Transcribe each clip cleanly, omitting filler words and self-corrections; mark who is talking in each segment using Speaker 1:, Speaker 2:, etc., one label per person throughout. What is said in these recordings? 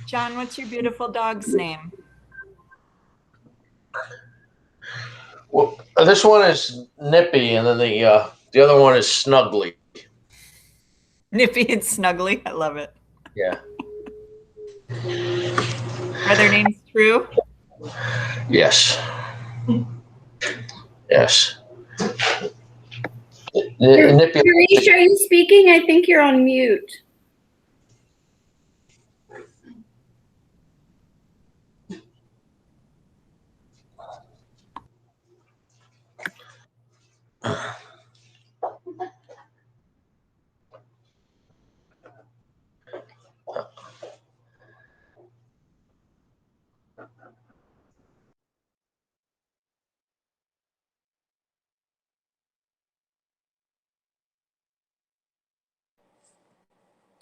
Speaker 1: John, what's your beautiful dog's name?
Speaker 2: Well, this one is Nippy, and then the other one is Snuggly.
Speaker 1: Nippy and Snuggly. I love it.
Speaker 2: Yeah.
Speaker 1: Are their names true?
Speaker 2: Yes. Yes. Nippy.
Speaker 3: Girish, are you speaking? I think you're on mute.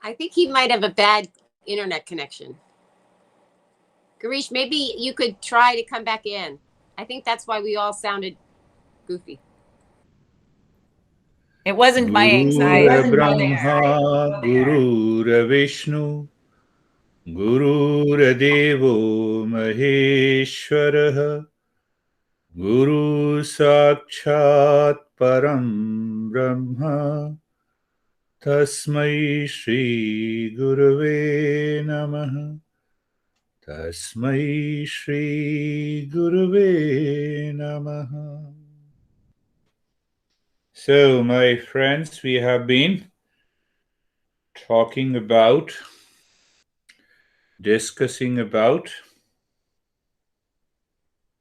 Speaker 4: I think he might have a bad internet connection. Girish, maybe you could try to come back in. I think that's why we all sounded goofy.
Speaker 1: It wasn't my anxiety.
Speaker 5: Brahma, Guru Vishnu, Guru Devo Maheshwara, Guru Sakshat Param Brahma, Tasmai Shri Gurave Namaha. Tasmai Shri Gurave Namaha. So, my friends, we have been discussing about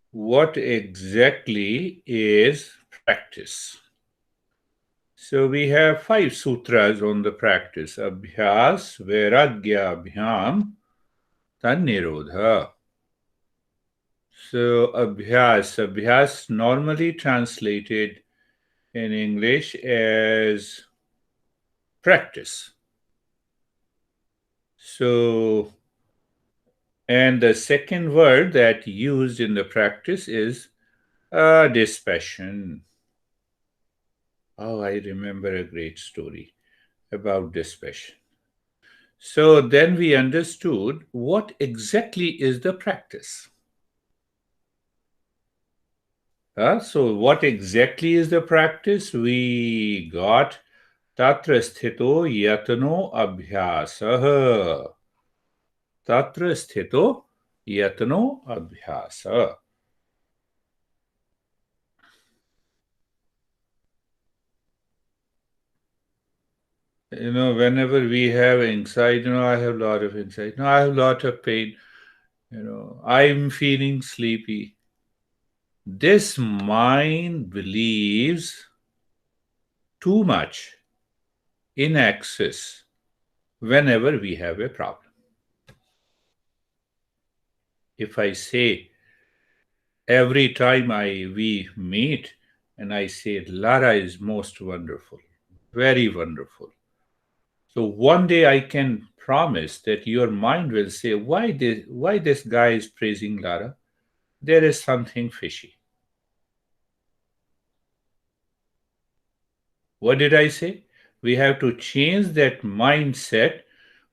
Speaker 5: what exactly is practice. So we have 5 sutras on the practice. Abhyas, Vairagya, Abhyam, Tannirodha. So Abhyas normally translated in English as practice. So, and the second word that used in the practice is dispassion. Oh, I remember a great story about dispassion. So then we understood what exactly is the practice. So what exactly is the practice? We got tatra sthito yatano abhyasah. Tatra sthito yatano abhyasa. Whenever we have anxiety, I have a lot of anxiety. I have a lot of pain. I'm feeling sleepy. This mind believes too much in excess whenever we have a problem. If I say every time we meet and I say Lara is most wonderful, very wonderful. So one day I can promise that your mind will say, why this guy is praising Lara? There is something fishy. What did I say? We have to change that mindset.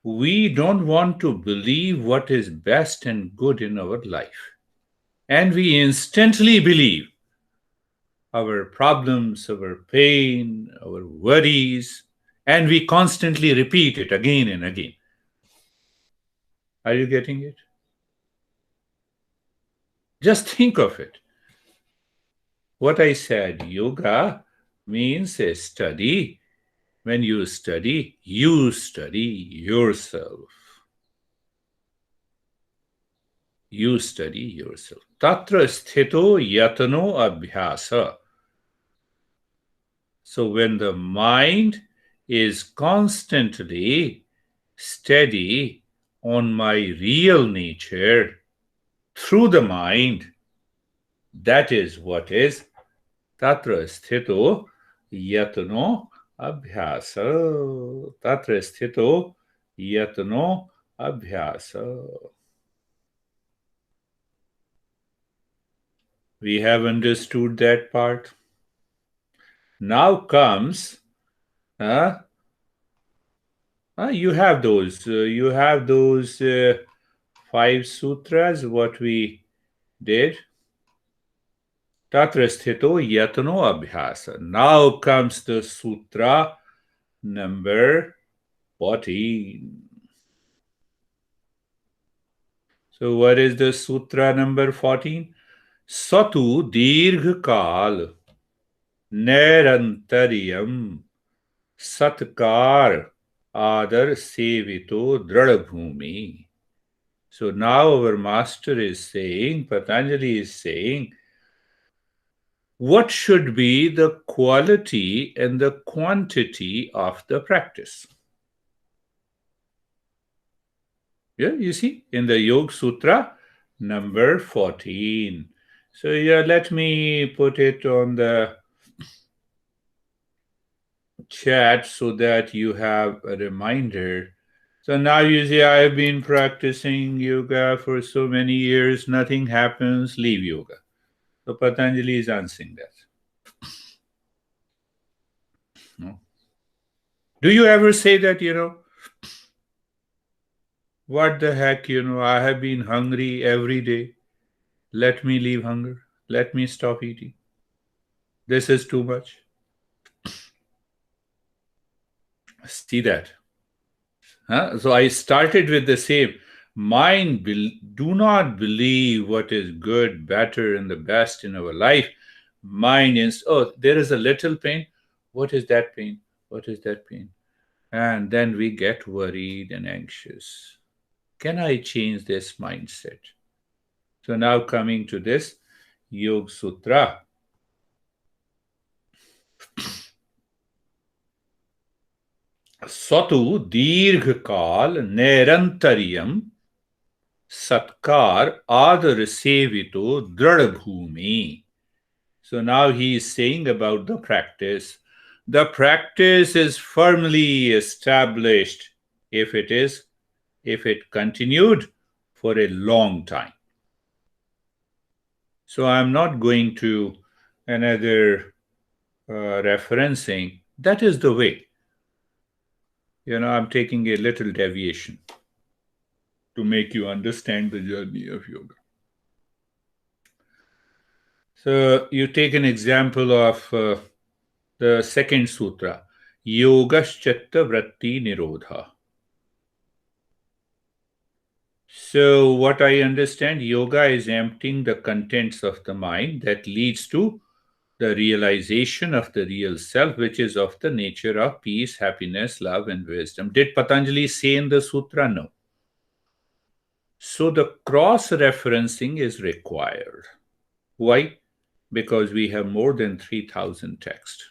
Speaker 5: We don't want to believe what is best and good in our life. And we instantly believe our problems, our pain, our worries, and we constantly repeat it again and again. Are you getting it? Just think of it. What I said, yoga means a study. When you study yourself. You study yourself. Tatra sthito yatano abhyasa. So when the mind is constantly steady on my real nature through the mind, that is what is tatra sthito yatano abhyasa. Tatra sthito yatano abhyasa. We have understood that part. Now comes, you have those 5 sutras, what we did. Tatra sthito yatno abhyasa. Now comes the sutra number 14. So what is the sutra number 14? Satu dirghkal nairantaryam satkar adar sevito dradbhumi. So now our master is saying, Patanjali is saying, what should be the quality and the quantity of the practice? Yeah, you see, in the Yoga Sutra, number 14. So yeah, let me put it on the chat so that you have a reminder. So now you see, I have been practicing yoga for so many years, nothing happens, leave yoga. So Patanjali is answering that. No. Do you ever say that, what the heck, I have been hungry every day. Let me leave hunger. Let me stop eating. This is too much. See that? So I started with the same. Mind, do not believe what is good, better, and the best in our life. Mind is, oh, there is a little pain. What is that pain? What is that pain? And then we get worried and anxious. Can I change this mindset? So now coming to this Yoga Sutra. Satu dirghkal nairantaryam satkar adar sevito dradbhumi. So now he is saying about the practice. The practice is firmly established if it continued for a long time. So I'm not going to another referencing. That is the way. I'm taking a little deviation to make you understand the journey of yoga. So you take an example of the second sutra, Yogaschatta Vratti Nirodha. So what I understand, yoga is emptying the contents of the mind that leads to the realization of the real self, which is of the nature of peace, happiness, love, and wisdom. Did Patanjali say in the sutra? No. So the cross-referencing is required. Why? Because we have more than 3,000 texts.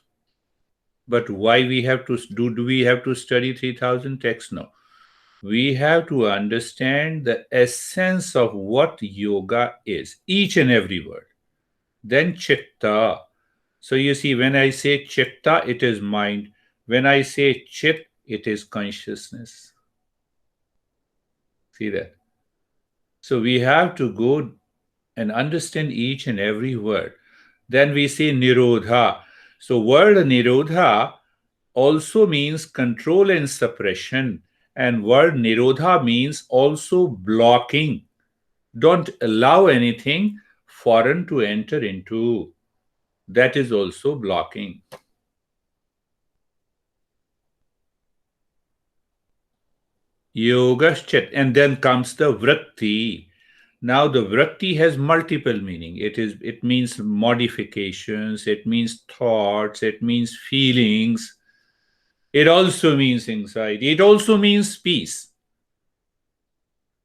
Speaker 5: But why we have to do we have to study 3,000 texts? No. We have to understand the essence of what yoga is, each and every word. Then chitta. So you see, when I say chitta, it is mind. When I say chit, it is consciousness. See that? So we have to go and understand each and every word. Then we say nirodha. So word nirodha also means control and suppression. And word nirodha means also blocking. Don't allow anything foreign to enter into. That is also blocking. Yogaschat, and then comes the vritti. Now the vritti has multiple meaning. It means modifications, it means thoughts, it means feelings. It also means anxiety. It also means peace.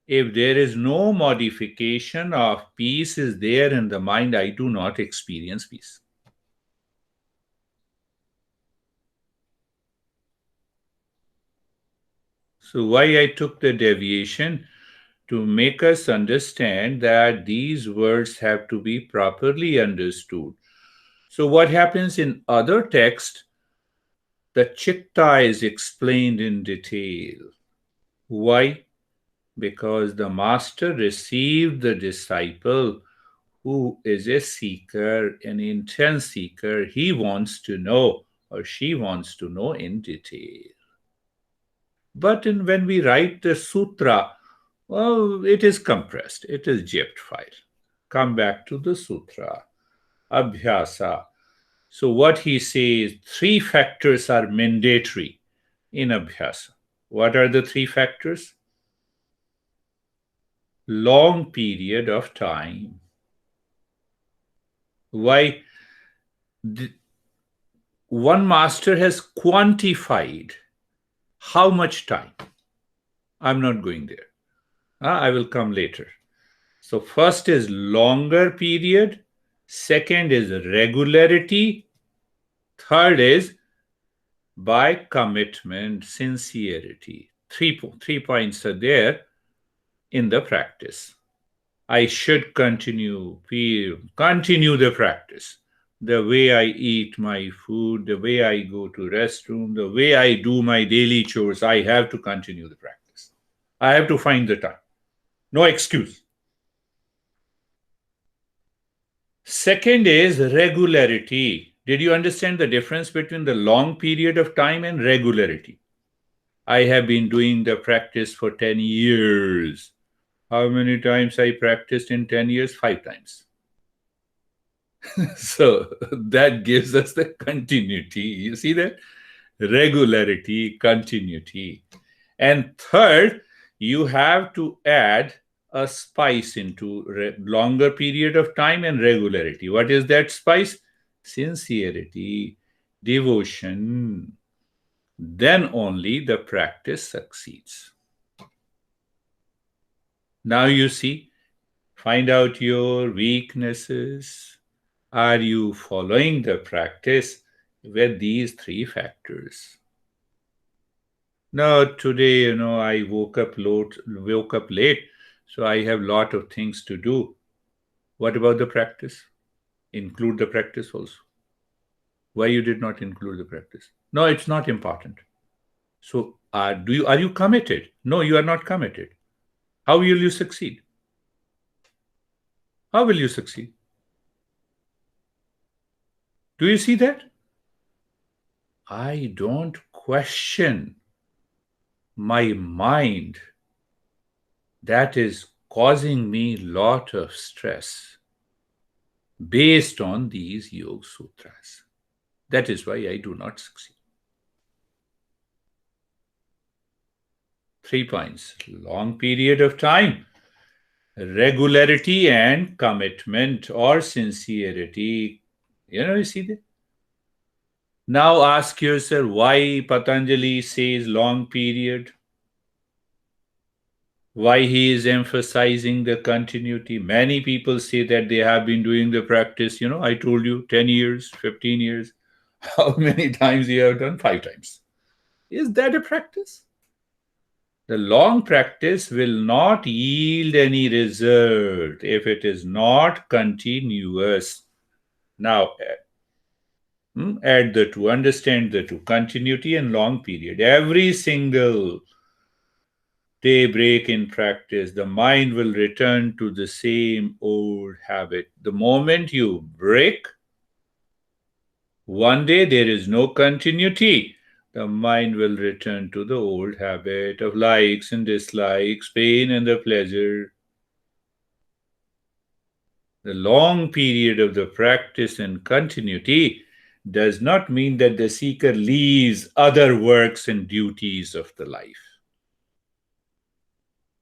Speaker 5: If there is no modification of peace is there in the mind, I do not experience peace. So why I took the deviation? To make us understand that these words have to be properly understood. So what happens in other texts, the chitta is explained in detail. Why? Because the master received the disciple who is a seeker, an intense seeker. He wants to know, or she wants to know in detail. But when we write the sutra, Well, it is compressed. It is zipped file. Come back to the sutra. Abhyasa. So what he says, 3 factors are mandatory in Abhyasa. What are the 3 factors? Long period of time. Why? One master has quantified how much time. I'm not going there. I will come later. So first is longer period. Second is regularity. Third is by commitment, sincerity. Three points are there in the practice. I should continue the practice. The way I eat my food, the way I go to restroom, the way I do my daily chores, I have to continue the practice. I have to find the time. No excuse. Second is regularity. Did you understand the difference between the long period of time and regularity? I have been doing the practice for 10 years. How many times I practiced in 10 years? 5 times. So that gives us the continuity. You see that? Regularity, continuity. And third, you have to add a spice into longer period of time and regularity. What is that spice? Sincerity, devotion. Then only the practice succeeds. Now you see, find out your weaknesses. Are you following the practice with these 3 factors? Now today, I woke up late, so I have a lot of things to do. What about the practice? Include the practice also. Why you did not include the practice? No, it's not important. So are you committed? No, you are not committed. How will you succeed? How will you succeed? Do you see that? I don't question my mind that is causing me a lot of stress based on these Yoga Sutras. That is why I do not succeed. 3 points. Long period of time, regularity and commitment or sincerity. You see that? Now ask yourself why Patanjali says long period. Why he is emphasizing the continuity. Many people say that they have been doing the practice, I told you 10 years, 15 years. How many times you have done? 5 times. Is that a practice? The long practice will not yield any result if it is not continuous. Now, add the 2, understand the 2, continuity and long period. Every single day break in practice, the mind will return to the same old habit. The moment you break, one day there is no continuity. The mind will return to the old habit of likes and dislikes, pain and the pleasure. The long period of the practice and continuity does not mean that the seeker leaves other works and duties of the life.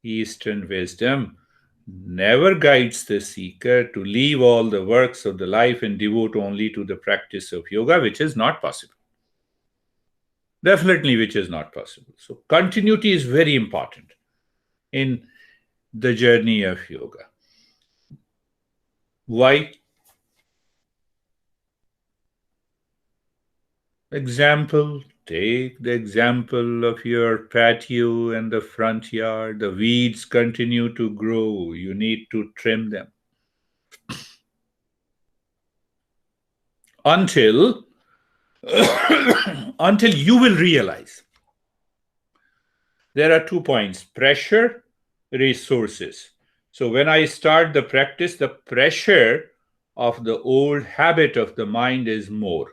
Speaker 5: Eastern wisdom never guides the seeker to leave all the works of the life and devote only to the practice of yoga, which is not possible. Definitely, which is not possible. So continuity is very important in the journey of yoga. Why? Example, take the example of your patio and the front yard. The weeds continue to grow. You need to trim them. Until you will realize there are 2 points: pressure, resources. So when I start the practice, the pressure of the old habit of the mind is more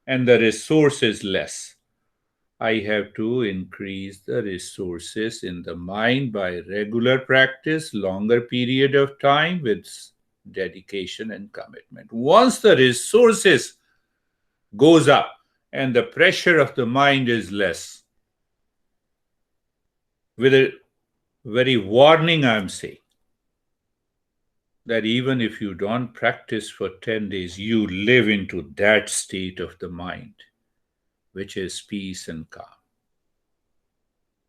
Speaker 5: and the resource is less. I have to increase the resources in the mind by regular practice, longer period of time with dedication and commitment. Once the resources goes up and the pressure of the mind is less, with a very warning I'm saying, that even if you don't practice for 10 days, you live into that state of the mind, which is peace and calm.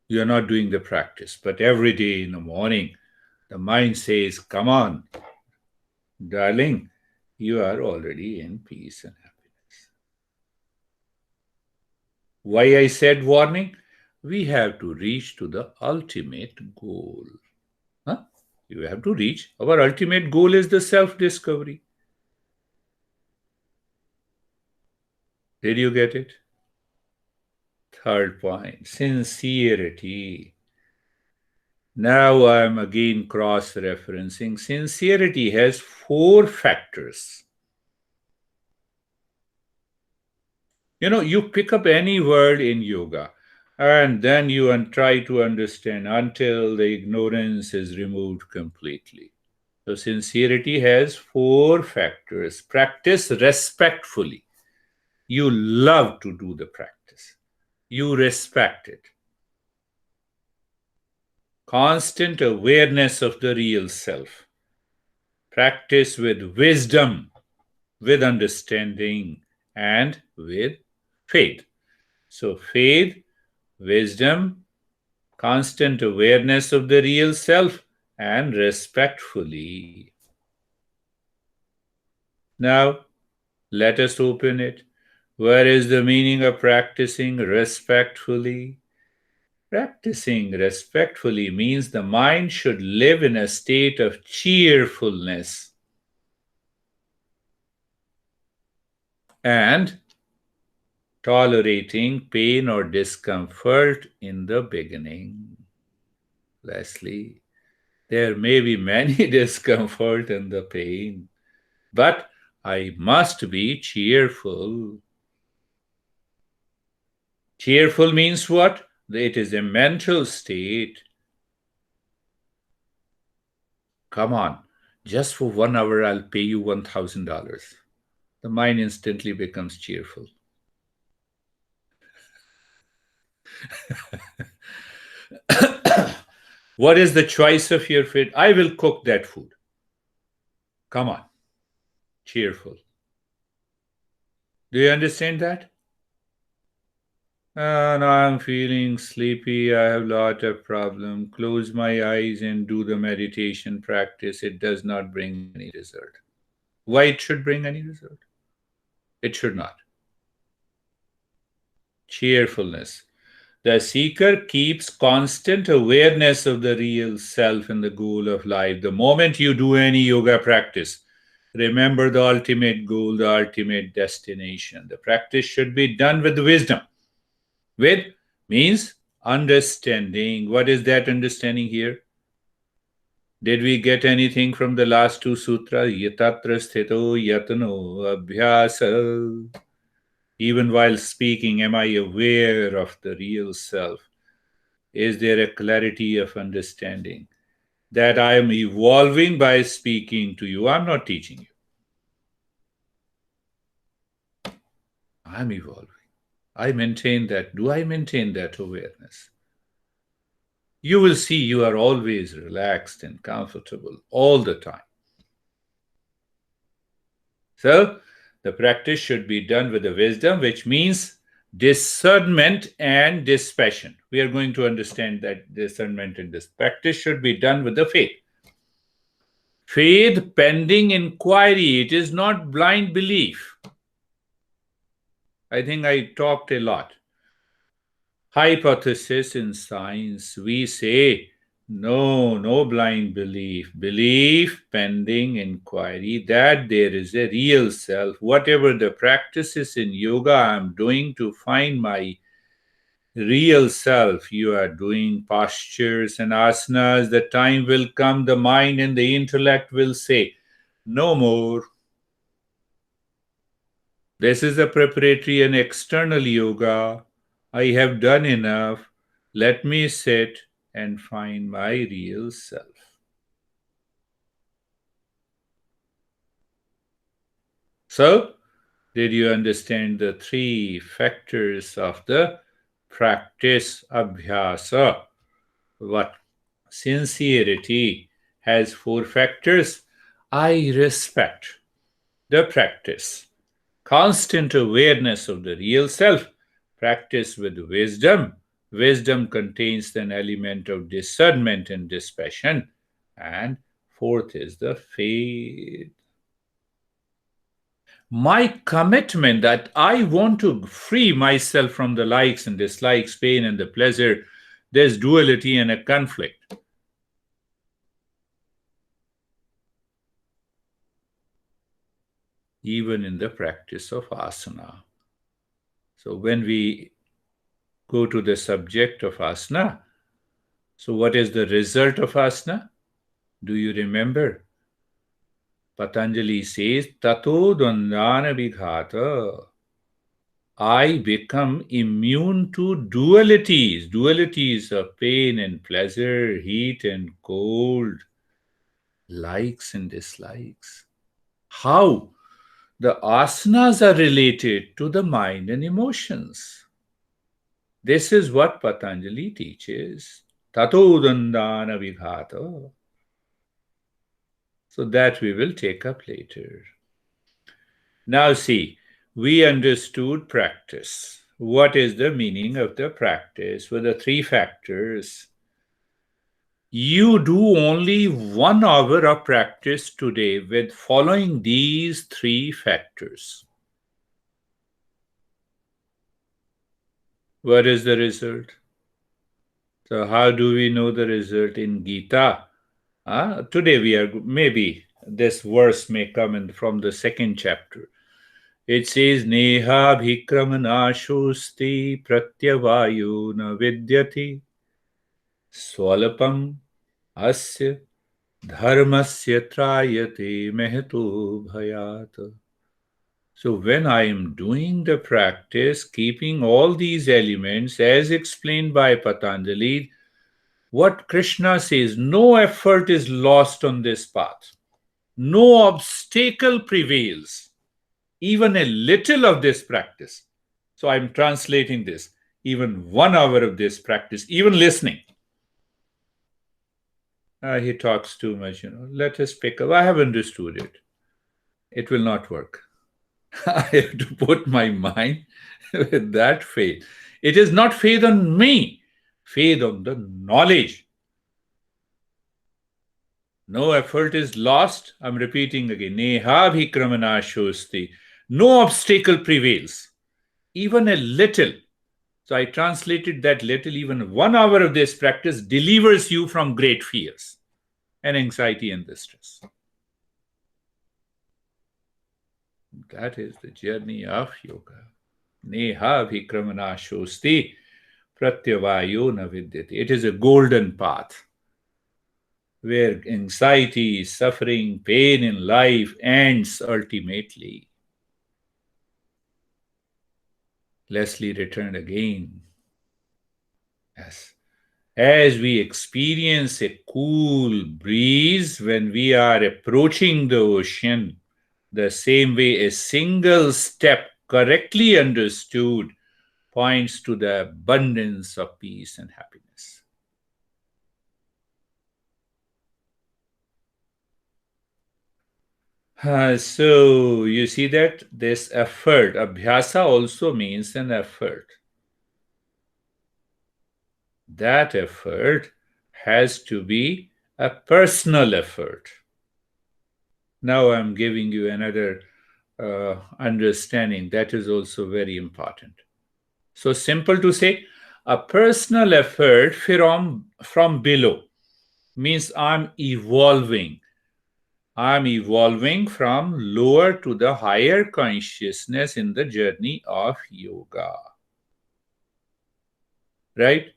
Speaker 5: You're not doing the practice, but every day in the morning, the mind says, come on, darling, you are already in peace and happiness. Why I said warning? We have to reach to the ultimate goal. You have to reach. Our ultimate goal is the self-discovery. Did you get it? Third point, sincerity. Now I am again cross-referencing. Sincerity has 4 factors. You pick up any word in yoga and then you try to understand until the ignorance is removed completely. So sincerity has 4 factors. Practice respectfully. You love to do the practice. You respect it. Constant awareness of the real self. Practice with wisdom, with understanding, and with faith. So faith, wisdom, constant awareness of the real self, and respectfully. Now, let us open it. Where is the meaning of practicing respectfully? Practicing respectfully means the mind should live in a state of cheerfulness and tolerating pain or discomfort in the beginning. Leslie, there may be many discomfort and the pain, but I must be cheerful. Cheerful means what? It is a mental state. Come on, just for 1 hour, I'll pay you $1,000. The mind instantly becomes cheerful. What is the choice of your fate? I will cook that food. Come on, cheerful. Do you understand that? Now I'm feeling sleepy. I have a lot of problem. Close my eyes and do the meditation practice. It does not bring any result. Why it should bring any result? It should not. Cheerfulness. The seeker keeps constant awareness of the real self and the goal of life. The moment you do any yoga practice, remember the ultimate goal, the ultimate destination. The practice should be done with wisdom. With means understanding. What is that understanding here? Did we get anything from the last 2 sutras? Yatatra sthito yatano abhyasa. Even while speaking, am I aware of the real self? Is there a clarity of understanding that I am evolving by speaking to you? I'm not teaching you. I'm evolving. I maintain that. Do I maintain that awareness? You will see you are always relaxed and comfortable all the time. So, the practice should be done with the wisdom, which means discernment and dispassion. We are going to understand that discernment and this practice should be done with the faith. Faith pending inquiry. It is not blind belief. I think I talked a lot. Hypothesis in science, we say, no blind belief. Belief pending inquiry that there is a real self. Whatever the practices in yoga I'm doing to find my real self, you are doing postures and asanas. The time will come, the mind and the intellect will say, no more. This is a preparatory and external yoga. I have done enough. Let me sit and find my real self. So, did you understand the three factors of the practice abhyasa? What? Sincerity has four factors. I respect the practice. Constant awareness of the real self. Practice with wisdom. Wisdom contains an element of discernment and dispassion. And fourth is the faith. My commitment that I want to free myself from the likes and dislikes, pain and the pleasure. There's duality and a conflict. Even in the practice of asana. So when we go to the subject of asana, so what is the result of asana? Do you remember? Patanjali says, Tato Dvandana Vighata. I become immune to dualities. Dualities of pain and pleasure, heat and cold, likes and dislikes. How? The asanas are related to the mind and emotions. This is what Patanjali teaches. Tato Dandana Vighata. So that we will take up later. Now see, we understood practice. What is the meaning of the practice? With the three factors. You do only 1 hour of practice today with following these three factors. What is the result? So how do we know the result in Gita? Today we are, maybe this verse may come in from the 2nd chapter. It says, Neha bhikramanashosti pratyavayu na vidyati swalapam asya dharmasya trayate mehetu bhayat. So when I am doing the practice, keeping all these elements as explained by Patanjali, what Krishna says, no effort is lost on this path. No obstacle prevails. Even a little of this practice. So I'm translating this. Even 1 hour of this practice, even listening. He talks too much, Let us pick up. I have understood it. It will not work. I have to put my mind with that faith. It is not faith on me, faith on the knowledge. No effort is lost. I'm repeating again. Neha bhikramana shosti. No obstacle prevails. Even a little. So I translated that little, even 1 hour of this practice delivers you from great fears and anxiety and distress. That is the journey of yoga. Neha bhikramana shosti pratyavayo na vidyati. It is a golden path where anxiety, suffering, pain in life ends ultimately. Leslie returned again. Yes. As we experience a cool breeze when we are approaching the ocean, the same way a single step correctly understood points to the abundance of peace and happiness. So you see that this effort, abhyasa also means an effort. That effort has to be a personal effort. Now I'm giving you another understanding that is also very important. So simple to say, a personal effort from below means I'm evolving. I'm evolving from lower to the higher consciousness in the journey of yoga. Right?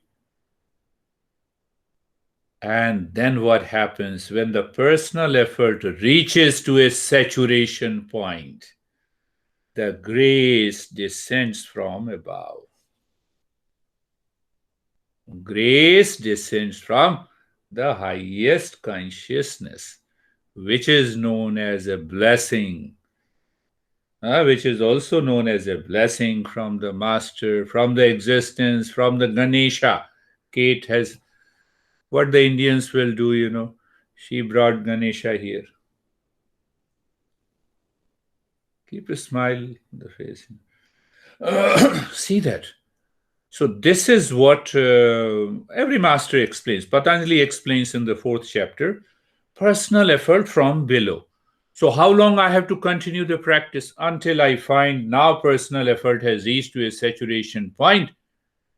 Speaker 5: And then what happens when the personal effort reaches to a saturation point? The grace descends from above. Grace descends from the highest consciousness, which is known as a blessing, which is also known as a blessing from the master, from the existence, from the Ganesha. Kate has what the Indians will do. She brought Ganesha here. Keep a smile on the face. See that. So this is what every master explains. Patanjali explains in the 4th chapter, personal effort from below. So how long I have to continue the practice? Until I find now personal effort has reached to a saturation point.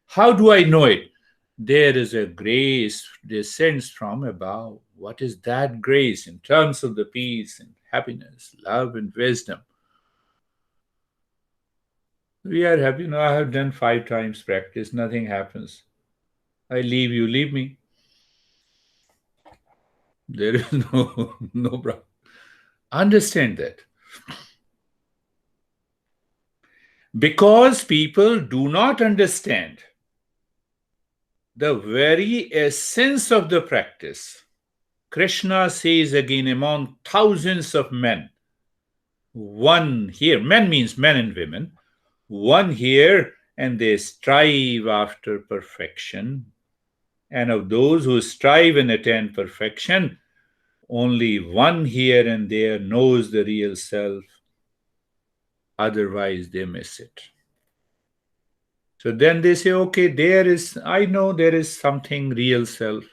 Speaker 5: How do I know it? There is a grace descends from above. What is that grace in terms of the peace and happiness, love and wisdom? We are happy. I have done 5 times practice. Nothing happens. I leave, you leave me. There is no problem. Understand that. Because people do not understand the very essence of the practice. Krishna says again, among thousands of men, one here, men means men and women, one here, and they strive after perfection. And of those who strive and attain perfection, only one here and there knows the real self. Otherwise, they miss it. So then they say, okay, I know there is something real self.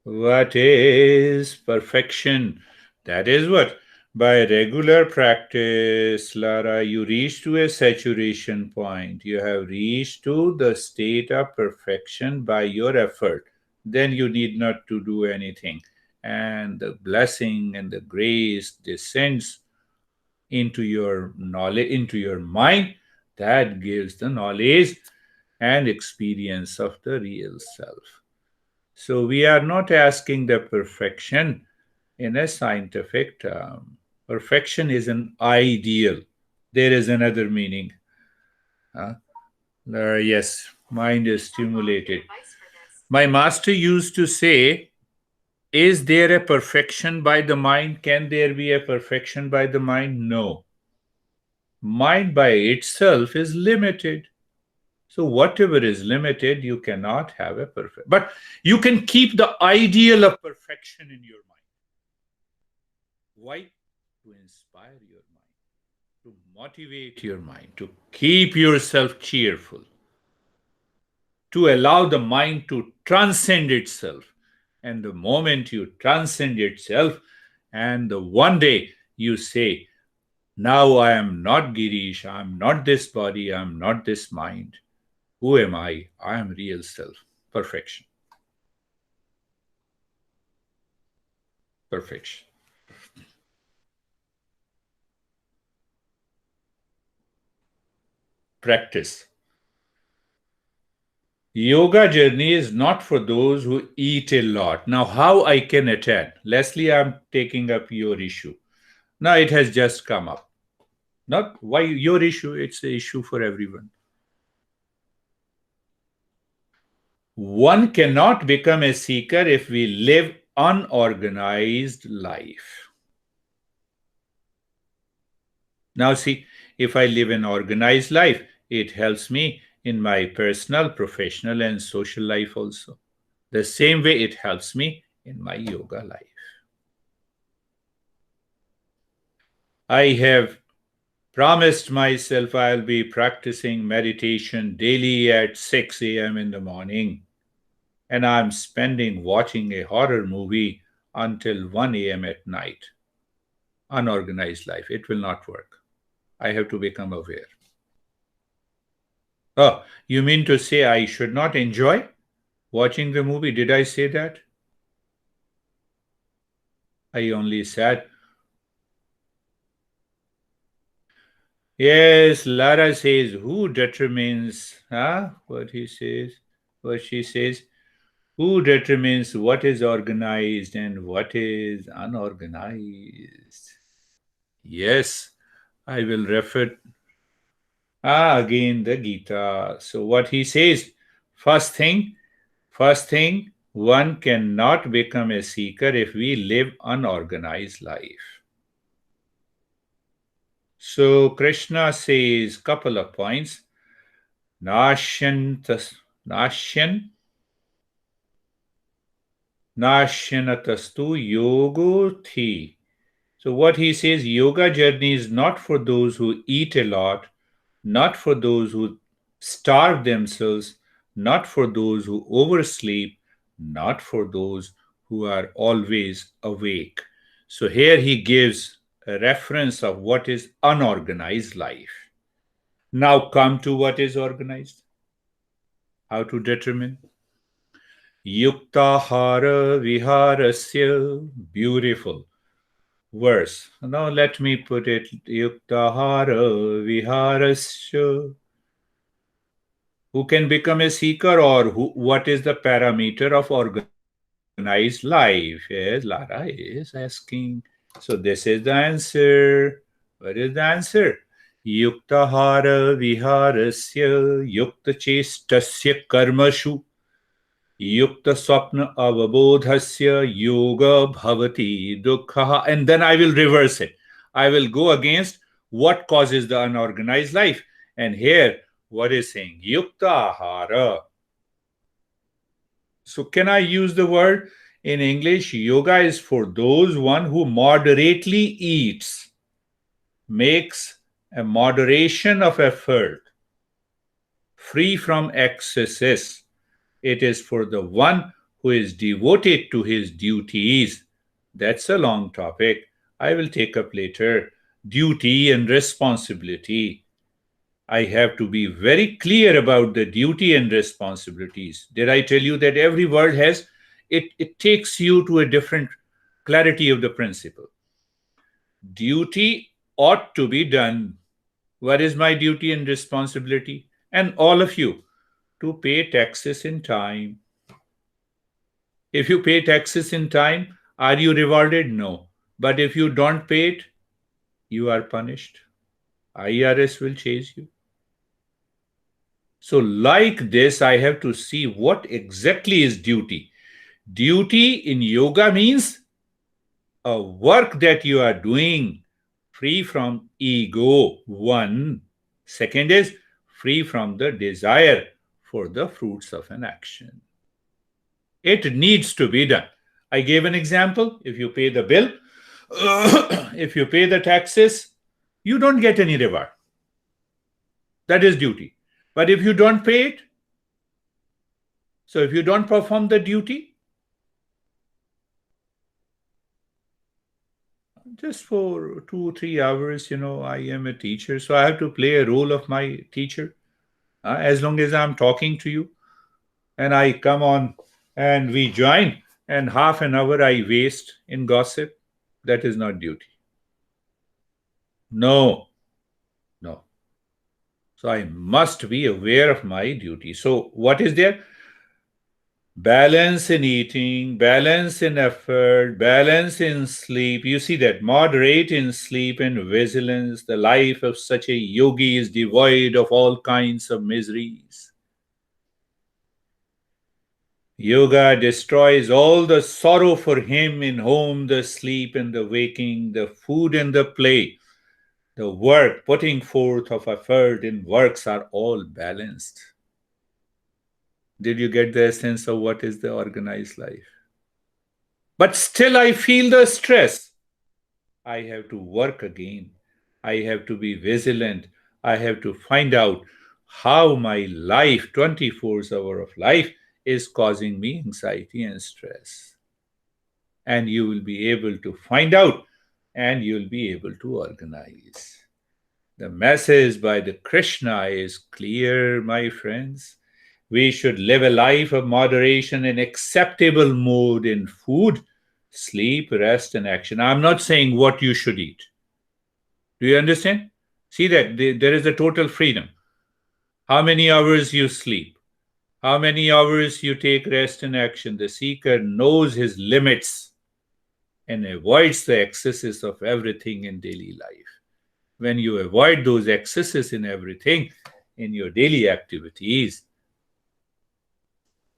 Speaker 5: What is perfection? That is what? By regular practice, Lara, you reach to a saturation point. You have reached to the state of perfection by your effort. Then you need not to do anything. And the blessing and the grace descends into your knowledge, into your mind. That gives the knowledge and experience of the real self. So we are not asking the perfection in a scientific term. Perfection is an ideal. There is another meaning. Yes, mind is stimulated. My master used to say, is there a perfection by the mind? Can there be a perfection by the mind? No. Mind by itself is limited. So whatever is limited, you cannot have a perfect. But you can keep the ideal of perfection in your mind. Why? To inspire your mind, to motivate your mind, to keep yourself cheerful, to allow the mind to transcend itself. And the moment you transcend itself, and the one day you say, now I am not Girish, I am not this body, I am not this mind. Who am I? I am real self. Perfection. Perfection. Practice. Yoga journey is not for those who eat a lot. Now, how I can attain? Leslie, I'm taking up your issue. Now, it has just come up. Not why your issue, it's an issue for everyone. One cannot become a seeker if we live unorganized life. Now see, if I live an organized life, it helps me in my personal, professional, and social life also. The same way it helps me in my yoga life. I have promised myself I'll be practicing meditation daily at 6 a.m. in the morning. And I'm spending watching a horror movie until 1 a.m. at night. Unorganized life. It will not work. I have to become aware. Oh, you mean to say I should not enjoy watching the movie? Did I say that? I only said, yes, Lara says, who determines, what he says, what she says, who determines what is organized and what is unorganized? Yes, I will refer. Again the Gita. So what he says, first thing, one cannot become a seeker if we live unorganized life. So Krishna says couple of points. Nashyan Nashyanastastu yogo thi. So what he says, yoga journey is not for those who eat a lot, not for those who starve themselves, not for those who oversleep, not for those who are always awake. So here he gives a reference of what is unorganized life. Now come to what is organized. How to determine? Yuktahara viharasya. Beautiful verse. Now let me put it. Yuktahara viharasya. Who can become a seeker, or what is the parameter of organized life? Yes, Lara is asking. So this is the answer. What is the answer? Yuktahara viharasya yukta chestasya karmashu yukta swapna avabodhasya yoga bhavati dukkha. And then I will reverse it. I will go against what causes the unorganized life. And here, what is saying? Yukta ahara. So can I use the word in English? Yoga is for those one who moderately eats, makes a moderation of effort, free from excesses. It is for the one who is devoted to his duties. That's a long topic. I will take up later. Duty and responsibility. I have to be very clear about the duty and responsibilities. Did I tell you that every word has, it takes you to a different clarity of the principle. Duty ought to be done. What is my duty and responsibility? And all of you, to pay taxes in time. If you pay taxes in time, are you rewarded? No. But if you don't pay it, you are punished. IRS will chase you. So like this, I have to see what exactly is duty. Duty in yoga means a work that you are doing free from ego, one. Second is free from the desire for the fruits of an action. It needs to be done. I gave an example. If you pay the bill, if you pay the taxes, you don't get any reward. That is duty. But if you don't pay it, so if you don't perform the duty, just for 2-3 hours, I am a teacher, so I have to play a role of my teacher. As long as I'm talking to you and I come on and we join, and half an hour I waste in gossip, that is not duty. No. So I must be aware of my duty. So what is there? Balance in eating, balance in effort, balance in sleep. You see that, moderate in sleep and vigilance. The life of such a yogi is devoid of all kinds of miseries. Yoga destroys all the sorrow for him in home, the sleep and the waking, the food and the play. The work, putting forth of effort in works are all balanced. Did you get the essence of what is the organized life? But still I feel the stress. I have to work again. I have to be vigilant. I have to find out how my life, 24 hours of life, is causing me anxiety and stress. And you will be able to find out, and you'll be able to organize. The message by the Krishna is clear, my friends. We should live a life of moderation and acceptable mode in food, sleep, rest, and action. I'm not saying what you should eat. Do you understand? See that there is a total freedom. How many hours you sleep, how many hours you take rest and action. The seeker knows his limits and avoids the excesses of everything in daily life. when you avoid those excesses in everything, in your daily activities,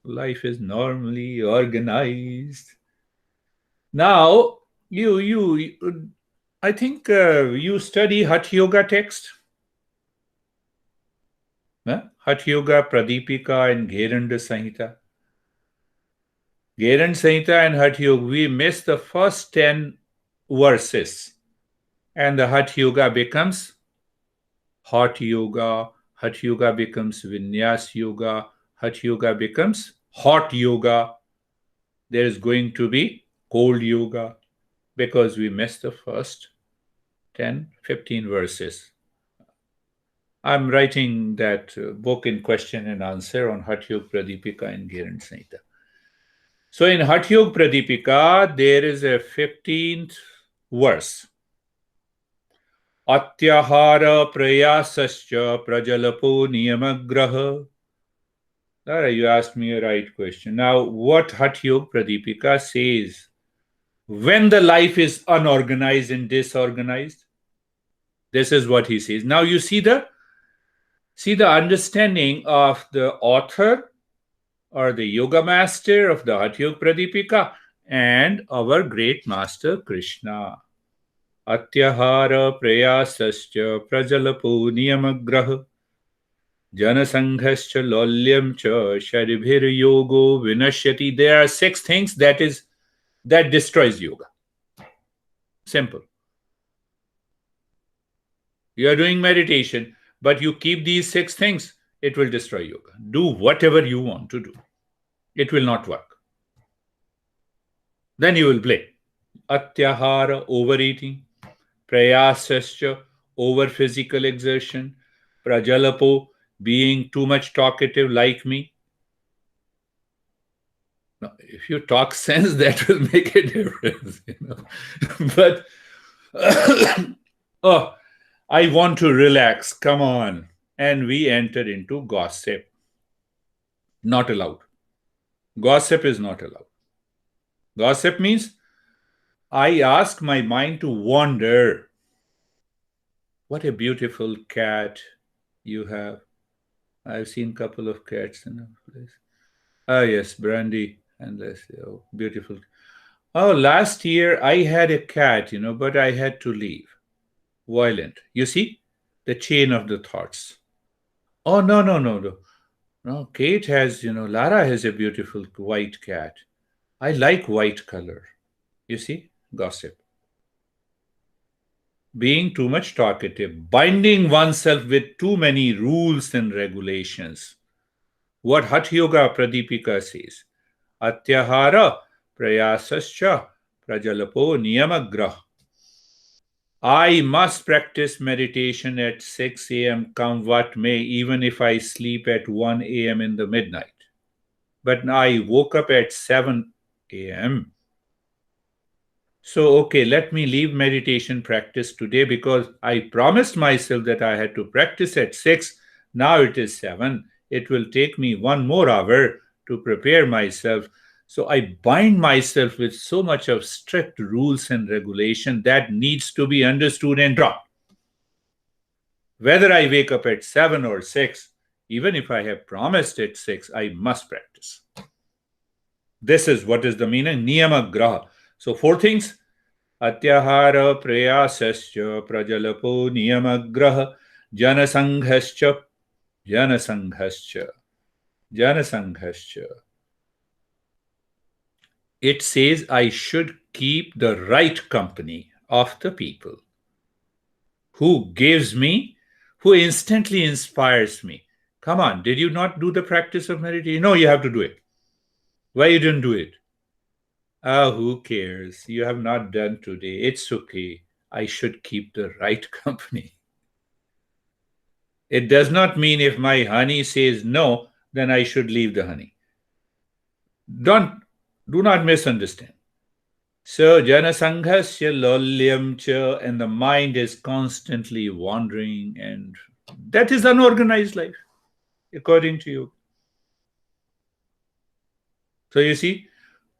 Speaker 5: life is normally organized. Now, I think you study Hatha Yoga text. Hatha Yoga, Pradipika, and Gheranda Samhita. Gheranda Samhita and Hatha Yoga, we miss the first 10 verses. And the Hatha Yoga becomes Hot Yoga. Hatha Yoga becomes Vinyas Yoga. Hatha Yoga becomes Hot Yoga. There is going to be Cold Yoga because we missed the first 10, 15 verses. I'm writing that book in question and answer on Hatha Yoga, Pradipika, and Gheranda Samhita. So in Hatha Yoga Pradipika, there is a 15th verse. Atyahara prayasascha prajalapo niyamagraha. You asked me a right question. Now, what Hatha Yoga Pradipika says when the life is unorganized and disorganized? This is what he says. Now you see the understanding of the author or the yoga master of the Hatha Yoga Pradipika and our great master Krishna. Atyahara prayasascha prajalapo niyamagraha janasanghascha lolyam cha sharibhir yogo vinashyati. There are 6 things that destroys yoga. Simple. You are doing meditation, but you keep these 6 things, it will destroy yoga. Do whatever you want to do. It will not work. Then you will blame. Atyahara, overeating. Prayasascha, over physical exertion. Prajalapo, being too much talkative like me. Now, if you talk sense, that will make a difference. But I want to relax. Come on. And we enter into gossip. Not allowed. Gossip is not allowed. Gossip means I ask my mind to wander. What a beautiful cat you have. I've seen a couple of cats in a place. Ah, yes, Brandy and Leslie. Oh, beautiful. Oh, last year I had a cat, but I had to leave. Violent. You see? The chain of the thoughts. Oh, no. No, Kate has, Lara has a beautiful white cat. I like white color. You see? Gossip. Being too much talkative. Binding oneself with too many rules and regulations. What Hatha Yoga Pradipika says. Atyahara prayasascha prajalapo niyamagrah. I must practice meditation at 6 a.m. come what may, even if I sleep at 1 a.m. in the midnight. But I woke up at 7 a.m. So, okay, let me leave meditation practice today because I promised myself that I had to practice at 6. Now it is 7. It will take me 1 more hour to prepare myself. So I bind myself with so much of strict rules and regulation that needs to be understood and dropped. Whether I wake up at 7 or 6, even if I have promised at 6, I must practice. This is what is the meaning, niyama graha. So 4 things. Atyahara prayasascha prajalapo niyama graha janasanghascha. It says I should keep the right company of the people who instantly inspires me. Come on, did you not do the practice of meditation? No, you have to do it. Why you didn't do it? Who cares? You have not done today. It's okay. I should keep the right company. It does not mean if my honey says no, then I should leave the honey. Do not misunderstand. So, janasanghasya lolyam cha, and the mind is constantly wandering, and that is unorganized life, according to you. So, you see,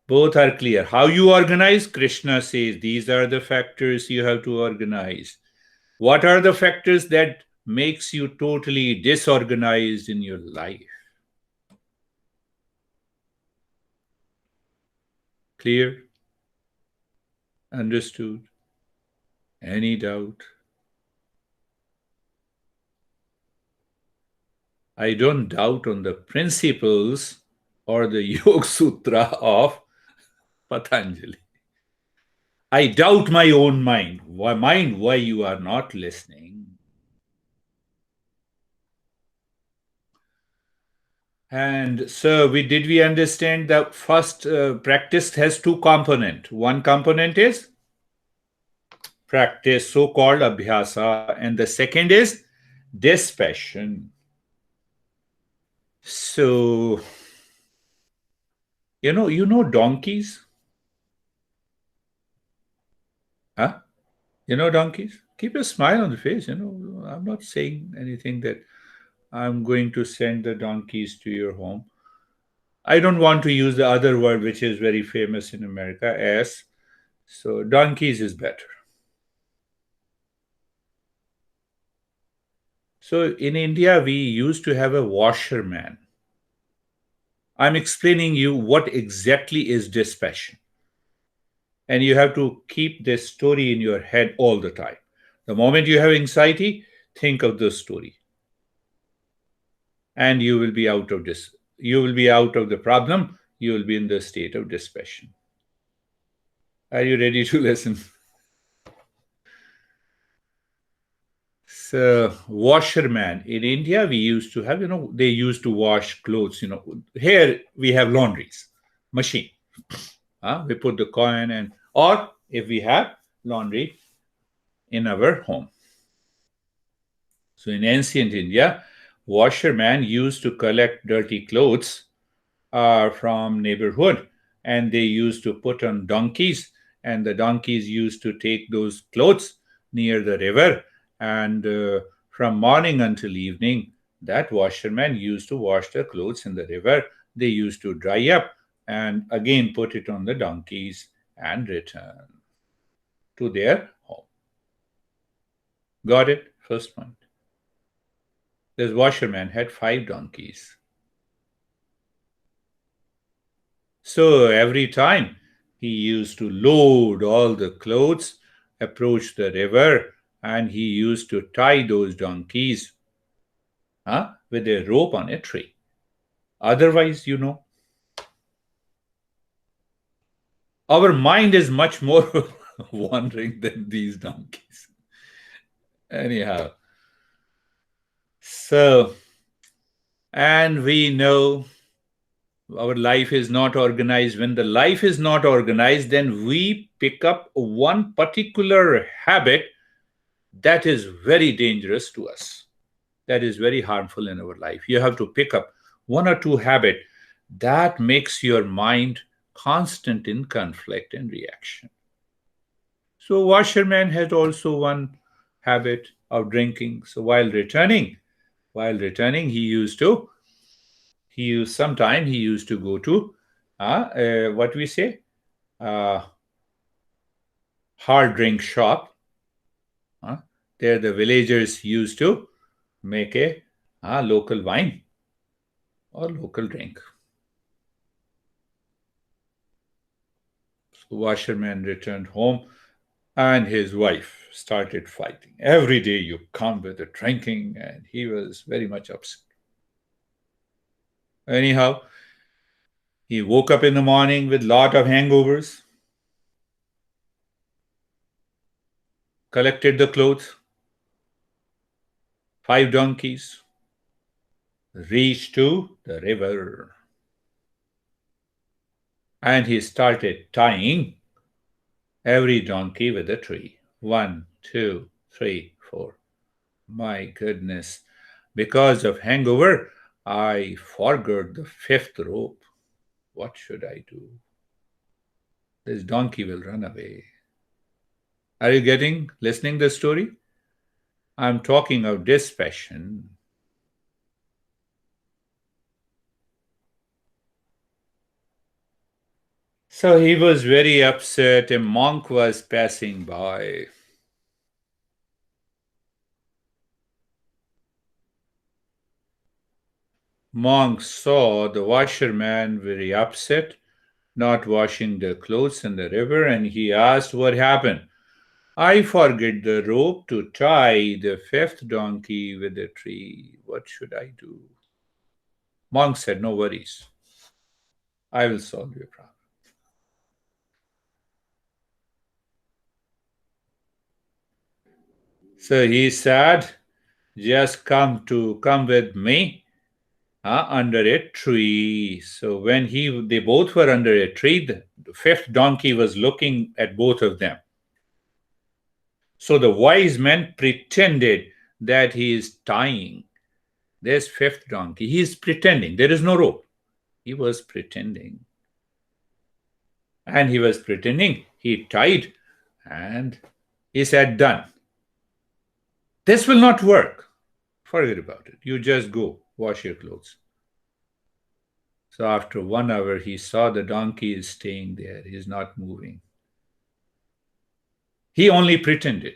Speaker 5: both are clear. How you organize, Krishna says, these are the factors you have to organize. What are the factors that makes you totally disorganized in your life? Clear? Understood? Any doubt? I don't doubt on the principles or the Yoga Sutra of Patanjali. I doubt my own mind. Why you are not listening? And so did we understand the first practice has two components. One component is practice, so-called abhyasa, and the second is dispassion. So, you know donkeys? Huh? You know donkeys? Keep a smile on the face. I'm not saying anything that I'm going to send the donkeys to your home. I don't want to use the other word, which is very famous in America, as. So donkeys is better. So in India, we used to have a washerman. I'm explaining you what exactly is dispassion. And you have to keep this story in your head all the time. The moment you have anxiety, think of the story. And you will be out of this. You will be out of the problem. You will be in the state of dispassion. Are you ready to listen? So, washerman. In India, we used to have, they used to wash clothes. Here we have laundries, machine. We put the coin or if we have laundry in our home. So in ancient India, washerman used to collect dirty clothes from neighborhood, and they used to put on donkeys, and the donkeys used to take those clothes near the river, and from morning until evening, that washerman used to wash the clothes in the river. They used to dry up and again put it on the donkeys and return to their home. Got it? First point. This washerman had 5 donkeys. So every time he used to load all the clothes, approach the river, and he used to tie those donkeys with a rope on a tree. Otherwise, our mind is much more wandering than these donkeys. Anyhow, so, and we know our life is not organized. When the life is not organized, then we pick up one particular habit that is very dangerous to us. That is very harmful in our life. You have to pick up one or two habits that makes your mind constant in conflict and reaction. So washerman had also one habit of drinking. So while returning, sometime he used to go to what we say hard drink shop. There the villagers used to make a local wine or local drink. So washerman returned home and his wife started fighting. Every day you come with the drinking, and he was very much upset. Anyhow, he woke up in the morning with lot of hangovers, collected the clothes, 5 donkeys, reached to the river, and he started tying every donkey with a tree. 1, 2, 3, 4. My goodness. Because of hangover, I forgot the 5th rope. What should I do? This donkey will run away. Are you listening the story? I'm talking of dispassion. So he was very upset. A monk was passing by. monk saw the washerman very upset, not washing the clothes in the river, and he asked what happened. I forget the rope to tie the fifth donkey with a tree. What should I do? Monk said, no worries. I will solve your problem. So he said, just come with me under a tree. So when they both were under a tree, the fifth donkey was looking at both of them. So the wise man pretended that he is tying this fifth donkey. He is pretending. There is no rope. He was pretending. And he was pretending. He tied and he said, done. This will not work. Forget about it. You just go wash your clothes. So after 1 hour, he saw the donkey is staying there. He's not moving. He only pretended.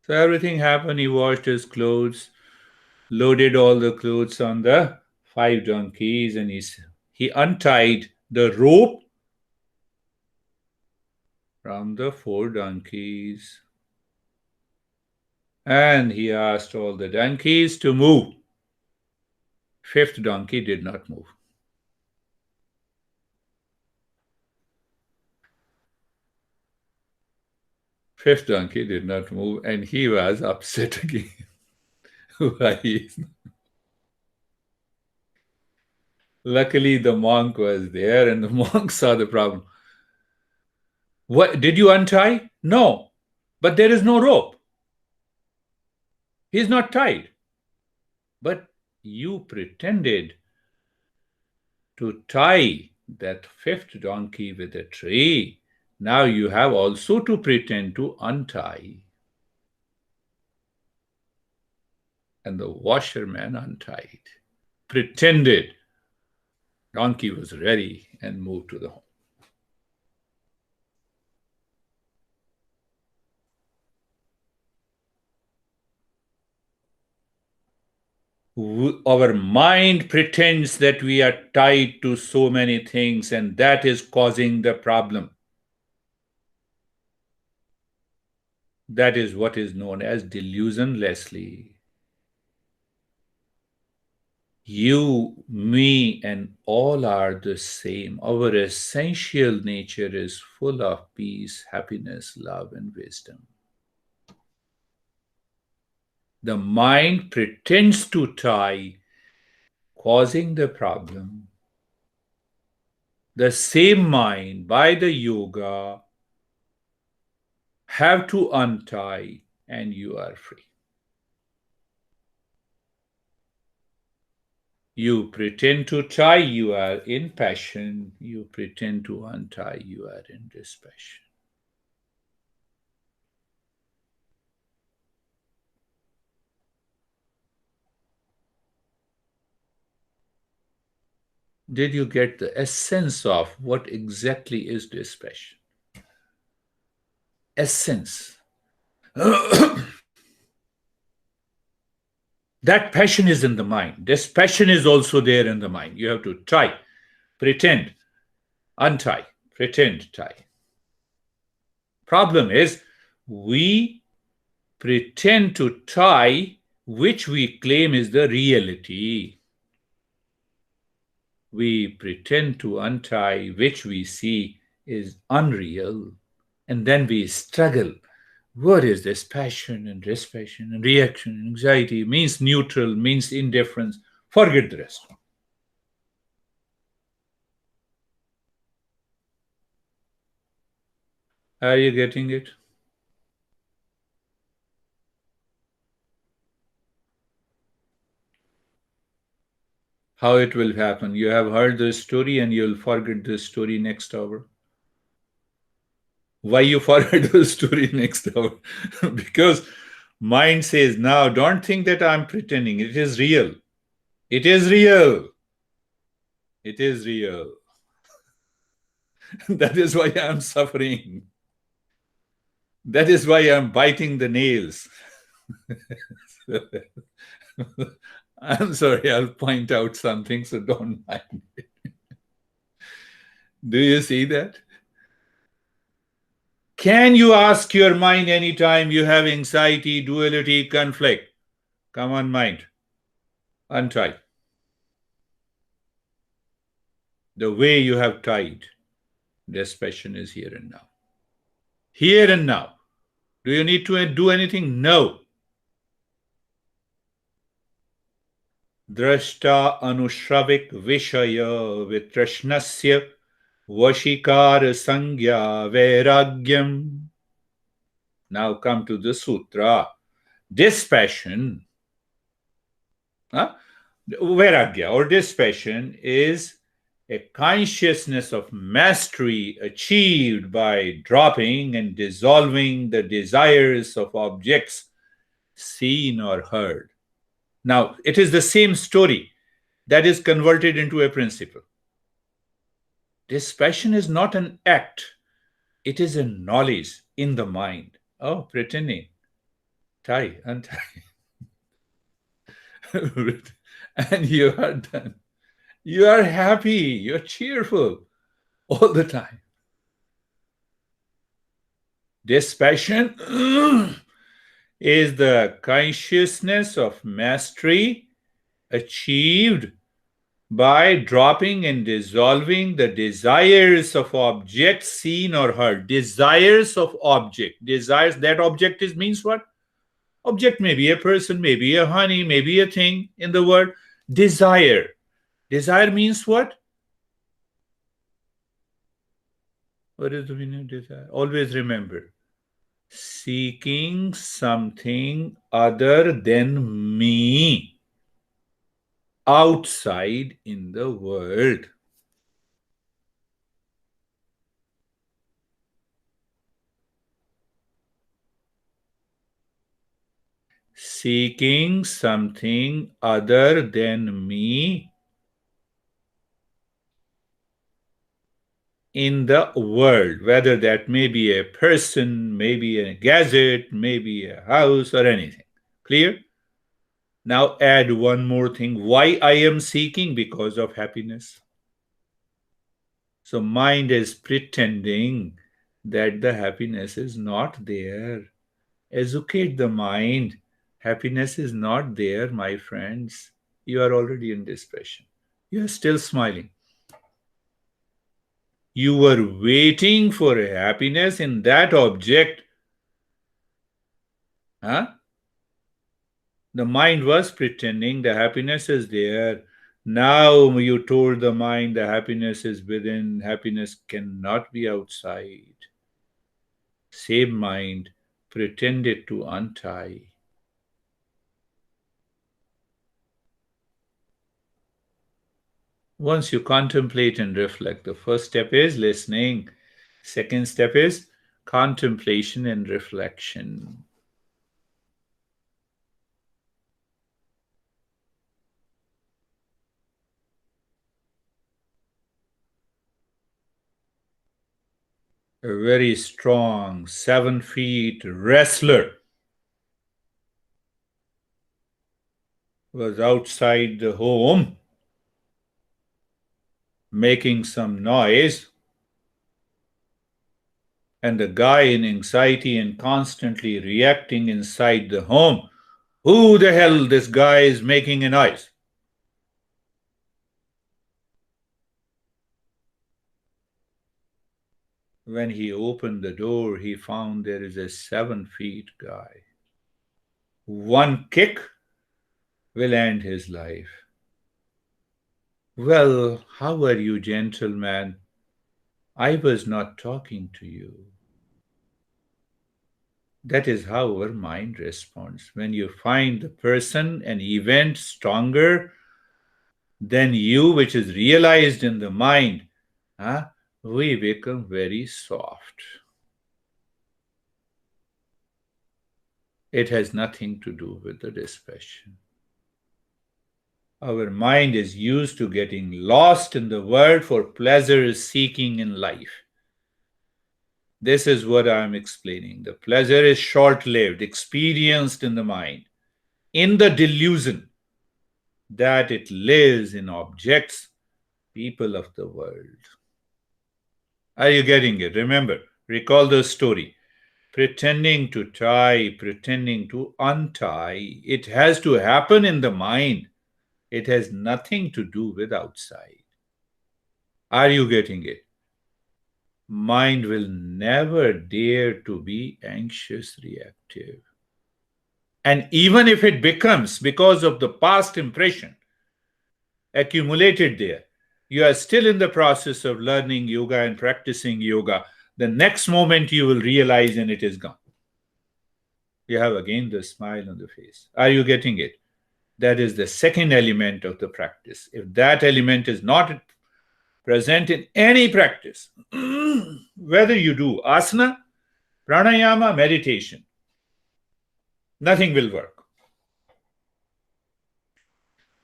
Speaker 5: So everything happened. He washed his clothes, loaded all the clothes on the 5 donkeys, and he untied the rope from the 4 donkeys. And he asked all the donkeys to move. 5th donkey did not move. Fifth donkey did not move, and he was upset again. Why? Luckily, the monk was there, and the monk saw the problem. What did you untie? No, but there is no rope. He's not tied. But you pretended to tie that 5th donkey with a tree. Now you have also to pretend to untie. And the washerman untied, pretended donkey was ready, and moved to the home. Our mind pretends that we are tied to so many things, and that is causing the problem. That is what is known as delusion, Leslie. You, me, and all are the same. Our essential nature is full of peace, happiness, love, and wisdom. The mind pretends to tie, causing the problem. The same mind, by the yoga, have to untie, and you are free. You pretend to tie, you are in passion. You pretend to untie, you are in dispassion. Did you get the essence of what exactly is dispassion? Essence. That passion is in the mind. Dispassion is also there in the mind. You have to tie, pretend, untie, pretend, tie. Problem is, we pretend to tie, which we claim is the reality. We pretend to untie, which we see is unreal. And then we struggle. What is this passion and dispassion and reaction and anxiety? Means neutral, means indifference. Forget the rest. Are you getting it? How it will happen? You have heard the story and you'll forget the story next hour. Why you forget the story next hour? Because mind says, now don't think that I'm pretending. It is real. It is real. It is real. That is why I'm suffering. That is why I'm biting the nails. I'm sorry, I'll point out something, so don't mind it. Do you see that? Can you ask your mind anytime you have anxiety, duality, conflict? Come on, mind. Untie. The way you have tied, dispassion is here and now. Here and now. Do you need to do anything? No. Drashta anushravik vishaya vitrashnasya vashikara sangya vairagyam. Now come to the sutra. Dispassion, vairagya or dispassion is a consciousness of mastery achieved by dropping and dissolving the desires of objects seen or heard. Now, it is the same story that is converted into a principle. Dispassion is not an act, it is a knowledge in the mind. Oh, pretending. Tie, untie. And you are done. You are happy, you're cheerful all the time. Dispassion is the consciousness of mastery achieved by dropping and dissolving the desires of objects seen or heard. Desires of object. Desires, that object means what? Object may be a person, maybe a honey, maybe a thing in the word. Desire. Desire means what? What is the meaning of desire? Always remember. Seeking something other than me outside in the world. Seeking something other than me in the world, whether that may be a person, maybe a gadget, maybe a house or anything. Clear? Now add one more thing. Why I am seeking? Because of happiness. So mind is pretending that the happiness is not there. Educate the mind. Happiness is not there, my friends. You are already in dispassion. You are still smiling. You were waiting for a happiness in that object. Huh? The mind was pretending the happiness is there. Now you told the mind the happiness is within. Happiness cannot be outside. Same mind pretended to untie. Once you contemplate and reflect, the first step is listening. Second step is contemplation and reflection. A very strong 7 feet wrestler was outside the home making some noise, and the guy in anxiety and constantly reacting inside the home. Who the hell this guy is making a noise? When he opened the door, he found there is a 7 feet guy. One kick will end his life. Well, how are you, gentleman? I was not talking to you. That is how our mind responds. When you find the person, an event stronger than you, which is realized in the mind, we become very soft. It has nothing to do with the dispassion. Our mind is used to getting lost in the world for pleasure seeking in life. This is what I am explaining. The pleasure is short-lived, experienced in the mind. in the delusion that it lives in objects, people of the world. Are you getting it? Remember, recall the story. Pretending to tie, pretending to untie, it has to happen in the mind. It has nothing to do with outside. Are you getting it? Mind will never dare to be anxious, reactive. And even if it becomes, because of the past impression accumulated there, you are still in the process of learning yoga and practicing yoga. The next moment you will realize and it is gone. You have again the smile on the face. Are you getting it? That is the second element of the practice. If that element is not present in any practice, whether you do asana, pranayama, meditation, nothing will work.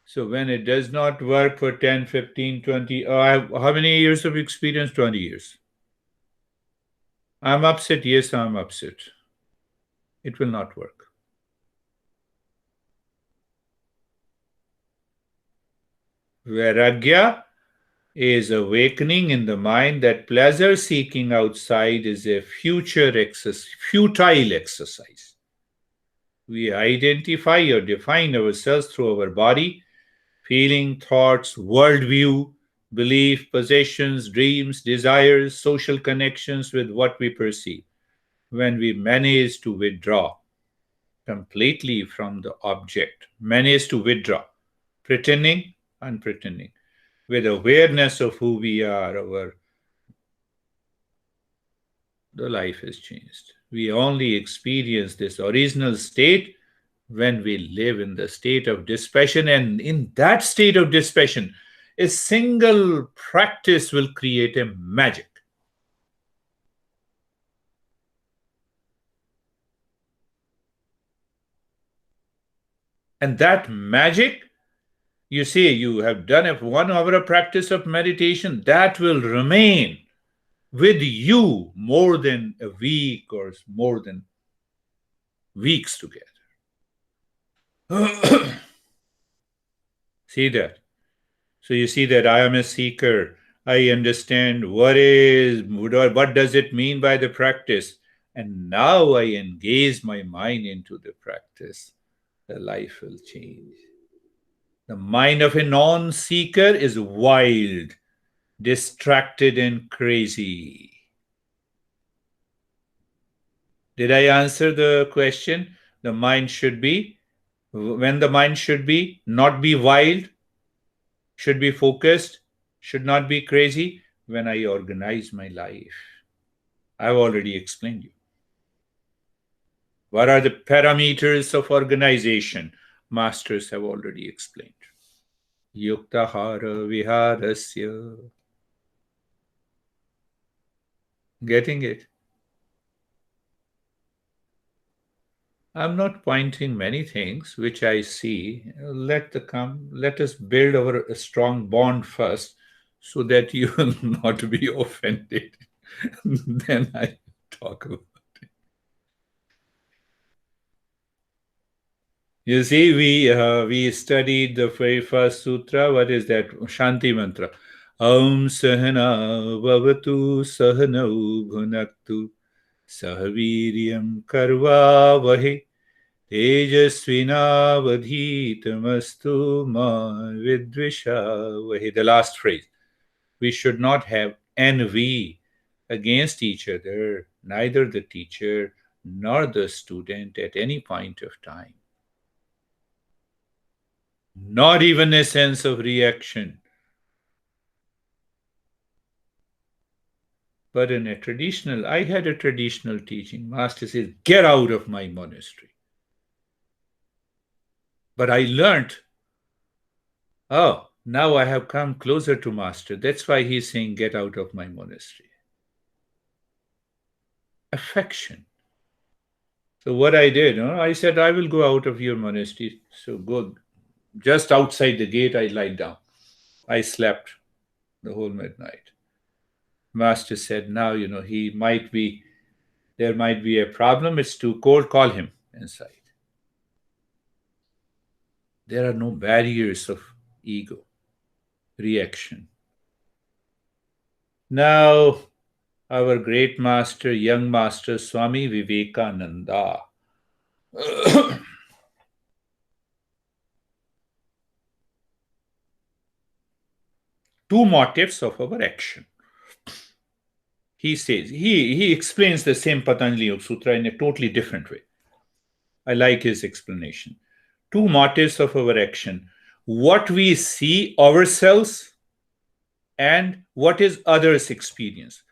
Speaker 5: So when it does not work for 10, 15, 20, I have how many years of experience? 20 years. I'm upset. Yes, I'm upset. It will not work. Vairagya is awakening in the mind that pleasure seeking outside is a futile exercise. We identify or define ourselves through our body, feeling, thoughts, worldview, belief, possessions, dreams, desires, social connections with what we perceive. When we manage to withdraw completely from the object, manage to withdraw, pretending, unpretending, with awareness of who we are, the life has changed. We only experience this original state when we live in the state of dispassion, and in that state of dispassion, a single practice will create a magic. And that magic, you see, you have done a 1 hour practice of meditation, that will remain with you more than a week or more than weeks together. See that? So you see that I am a seeker. I understand what does it mean by the practice. And now I engage my mind into the practice. The life will change. The mind of a non-seeker is wild, distracted and crazy. Did I answer the question? The mind should be, when the mind should be, not be wild, should be focused, should not be crazy, when I organize my life. I've already explained you. What are the parameters of organization? Masters have already explained. Yuktahara viharasya. Getting it? I'm not pointing many things which I see. Let us build our strong bond first so that you will not be offended. Then I talk about it. You see, we studied the very first sutra. What is that? Shanti mantra. Om sahana vavatu sahanau bhunaktu sahaviryam karva vahe tejasvinavadhitamastu ma vidvishavahe. The last phrase. We should not have envy against each other, neither the teacher nor the student at any point of time. Not even a sense of reaction. But in a traditional, I had a traditional teaching. Master says, get out of my monastery. But I learned, oh, now I have come closer to Master. That's why he's saying, get out of my monastery. Affection. So what I did, I said, I will go out of your monastery. So go just outside the gate, I lied down. I slept the whole midnight. Master said, now, there might be a problem. It's too cold. Call him inside. There are no barriers of ego, reaction. Now, our great master, young master Swami Vivekananda, two motives of our action. He says, he explains the same Patanjali Yoga Sutra in a totally different way. I like his explanation. Two motives of our action: what we see ourselves and what is others' experience.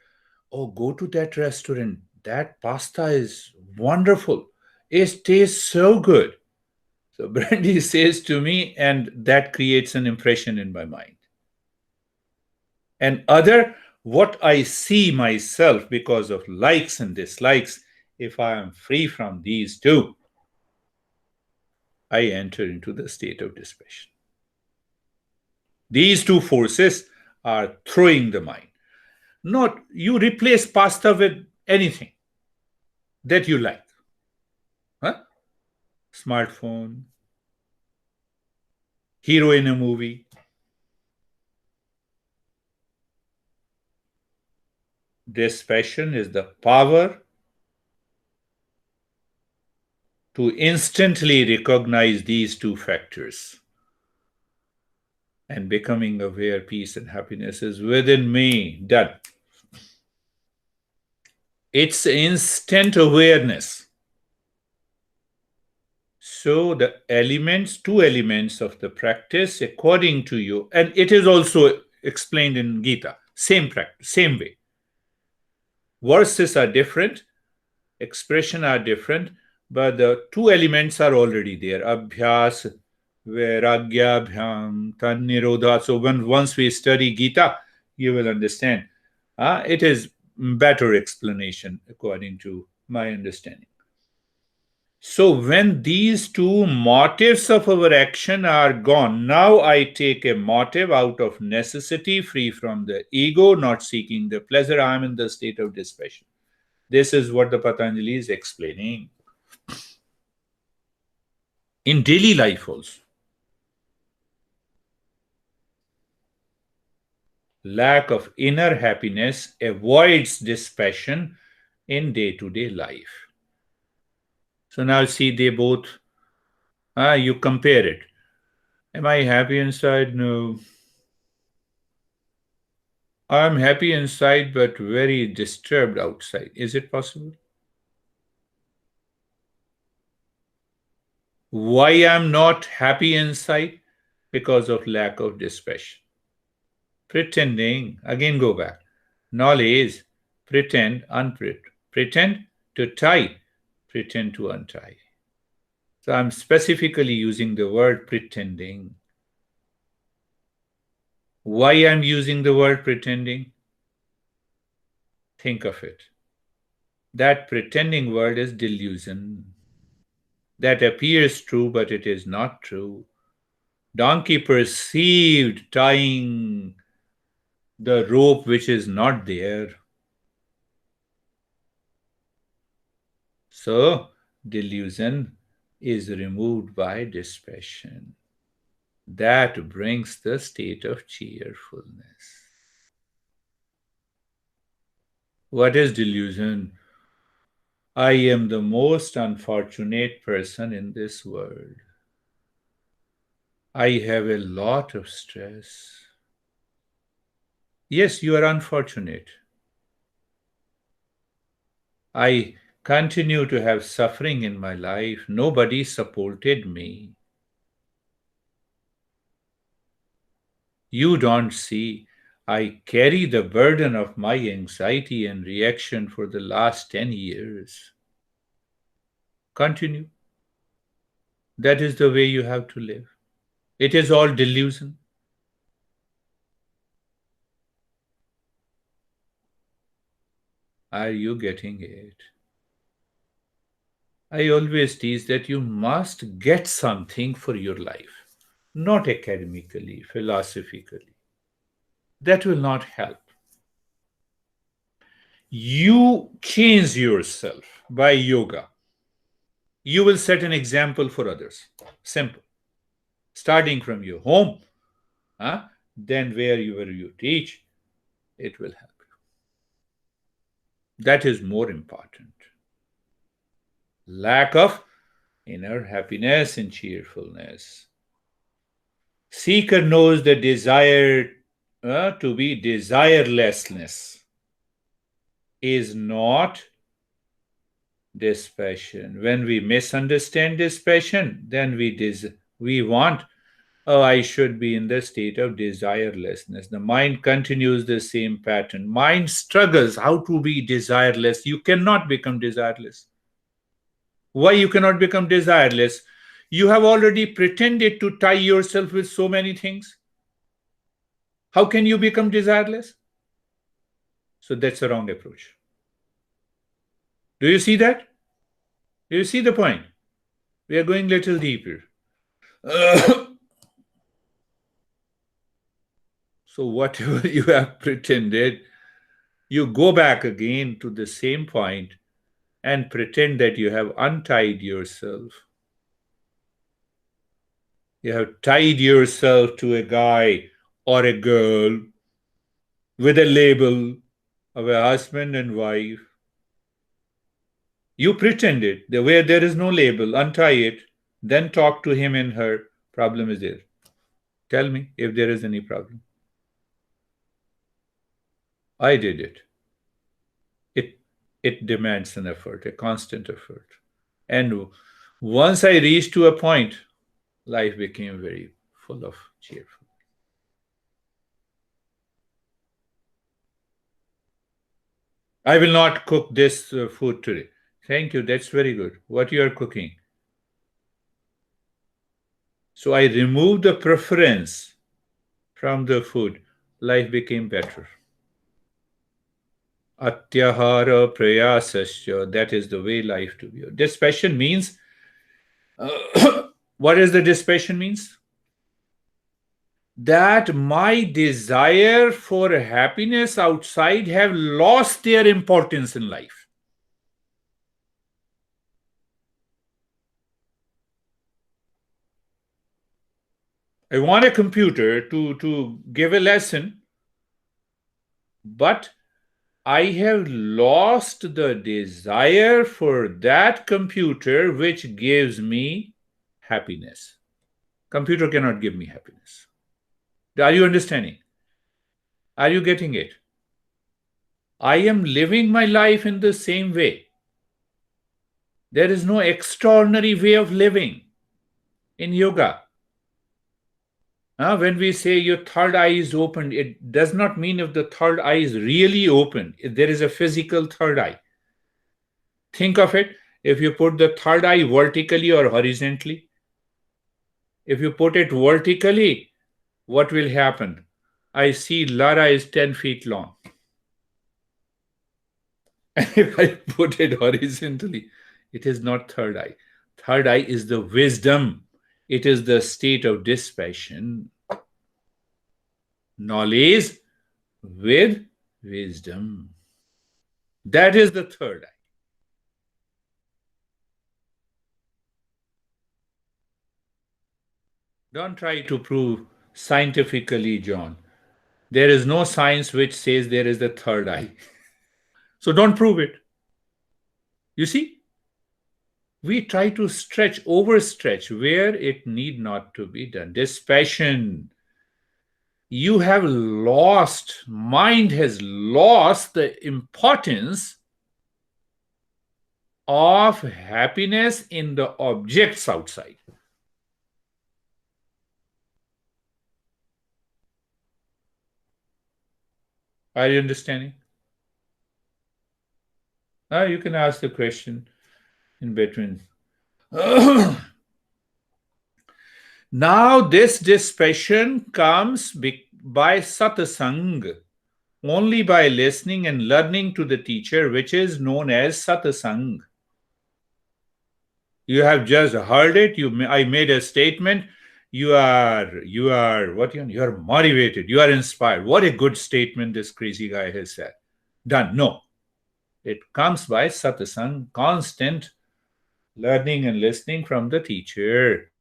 Speaker 5: Oh, go to that restaurant. That pasta is wonderful. It tastes so good. So Brandy says to me, and that creates an impression in my mind. And other, what I see myself because of likes and dislikes, if I am free from these two, I enter into the state of dispassion. These two forces are throwing the mind. Not you replace pasta with anything that you like. Huh? Smartphone, hero in a movie. Dispassion is the power to instantly recognize these two factors. And becoming aware, peace and happiness is within me. Done. It's instant awareness. So the elements, two elements of the practice, according to you, and it is also explained in Gita, same practice, same way. Verses are different, expression are different, but the two elements are already there. Abhyas, vairagya, bhyam, tannirodha. So once we study Gita, you will understand. It is better explanation according to my understanding. So when these two motives of our action are gone, now I take a motive out of necessity, free from the ego, not seeking the pleasure. I am in the state of dispassion. This is what the Patanjali is explaining. In daily life also. Lack of inner happiness avoids dispassion in day-to-day life. So now see, they both, you compare it. Am I happy inside? No. I'm happy inside but very disturbed outside. Is it possible? Why I'm not happy inside? Because of lack of dispassion. Pretending, again go back. Knowledge, pretend, unpretend. Pretend to tie, pretend to untie. So I'm specifically using the word pretending. Why I'm using the word pretending? Think of it. That pretending word is delusion. That appears true, but it is not true. Donkey perceived tying the rope which is not there. So, delusion is removed by dispassion. That brings the state of cheerfulness. What is delusion? I am the most unfortunate person in this world. I have a lot of stress. Yes, you are unfortunate. I continue to have suffering in my life. Nobody supported me. You don't see. I carry the burden of my anxiety and reaction for the last 10 years. Continue. That is the way you have to live. It is all delusion. Are you getting it? I always tease that you must get something for your life, not academically, philosophically. That will not help. You change yourself by yoga. You will set an example for others. Simple. starting from your home, then wherever you teach, it will help you. That is more important. Lack of inner happiness and cheerfulness. Seeker knows the desire to be desirelessness is not dispassion. When we misunderstand dispassion, then we want, oh, I should be in the state of desirelessness. The mind continues the same pattern. Mind struggles how to be desireless. You cannot become desireless. Why you cannot become desireless? You have already pretended to tie yourself with so many things. How can you become desireless? So that's a wrong approach. Do you see that? Do you see the point? We are going a little deeper. So whatever you have pretended, you go back again to the same point and pretend that you have untied yourself. You have tied yourself to a guy or a girl with a label of a husband and wife. You pretend it. Where there is no label, untie it, then talk to him and her. Problem is there. Tell me if there is any problem. I did it. It demands an effort, a constant effort. And once I reached to a point, life became very full of cheerful. I will not cook this food today. Thank you, that's very good. What you are cooking? So I removed the preference from the food. Life became better. Atyahara prayasasya, that is the way life to be. Dispassion means, what is the dispassion means? That my desire for happiness outside have lost their importance in life. I want a computer to give a lesson, but I have lost the desire for that computer which gives me happiness. Computer cannot give me happiness. Are you understanding? Are you getting it? I am living my life in the same way. There is no extraordinary way of living in yoga. When we say your third eye is open, it does not mean if the third eye is really open. If there is a physical third eye. Think of it. If you put the third eye vertically or horizontally, if you put it vertically, what will happen? I see Lara is 10 feet long. And if I put it horizontally, it is not third eye. Third eye is the wisdom. It is the state of dispassion. Knowledge with wisdom. That is the third eye. Don't try to prove scientifically, John. There is no science which says there is a third eye. So don't prove it. You see? We try to overstretch where it need not to be done. Dispassion. You have lost, mind has lost the importance of happiness in the objects outside. Are you understanding? You can ask the question in between. Now this dispassion comes by satsang, only by listening and learning to the teacher, which is known as satsang. You have just heard it. I made a statement. You are motivated. You are inspired. What a good statement this crazy guy has said. Done. No. It comes by satsang, constant learning and listening from the teacher.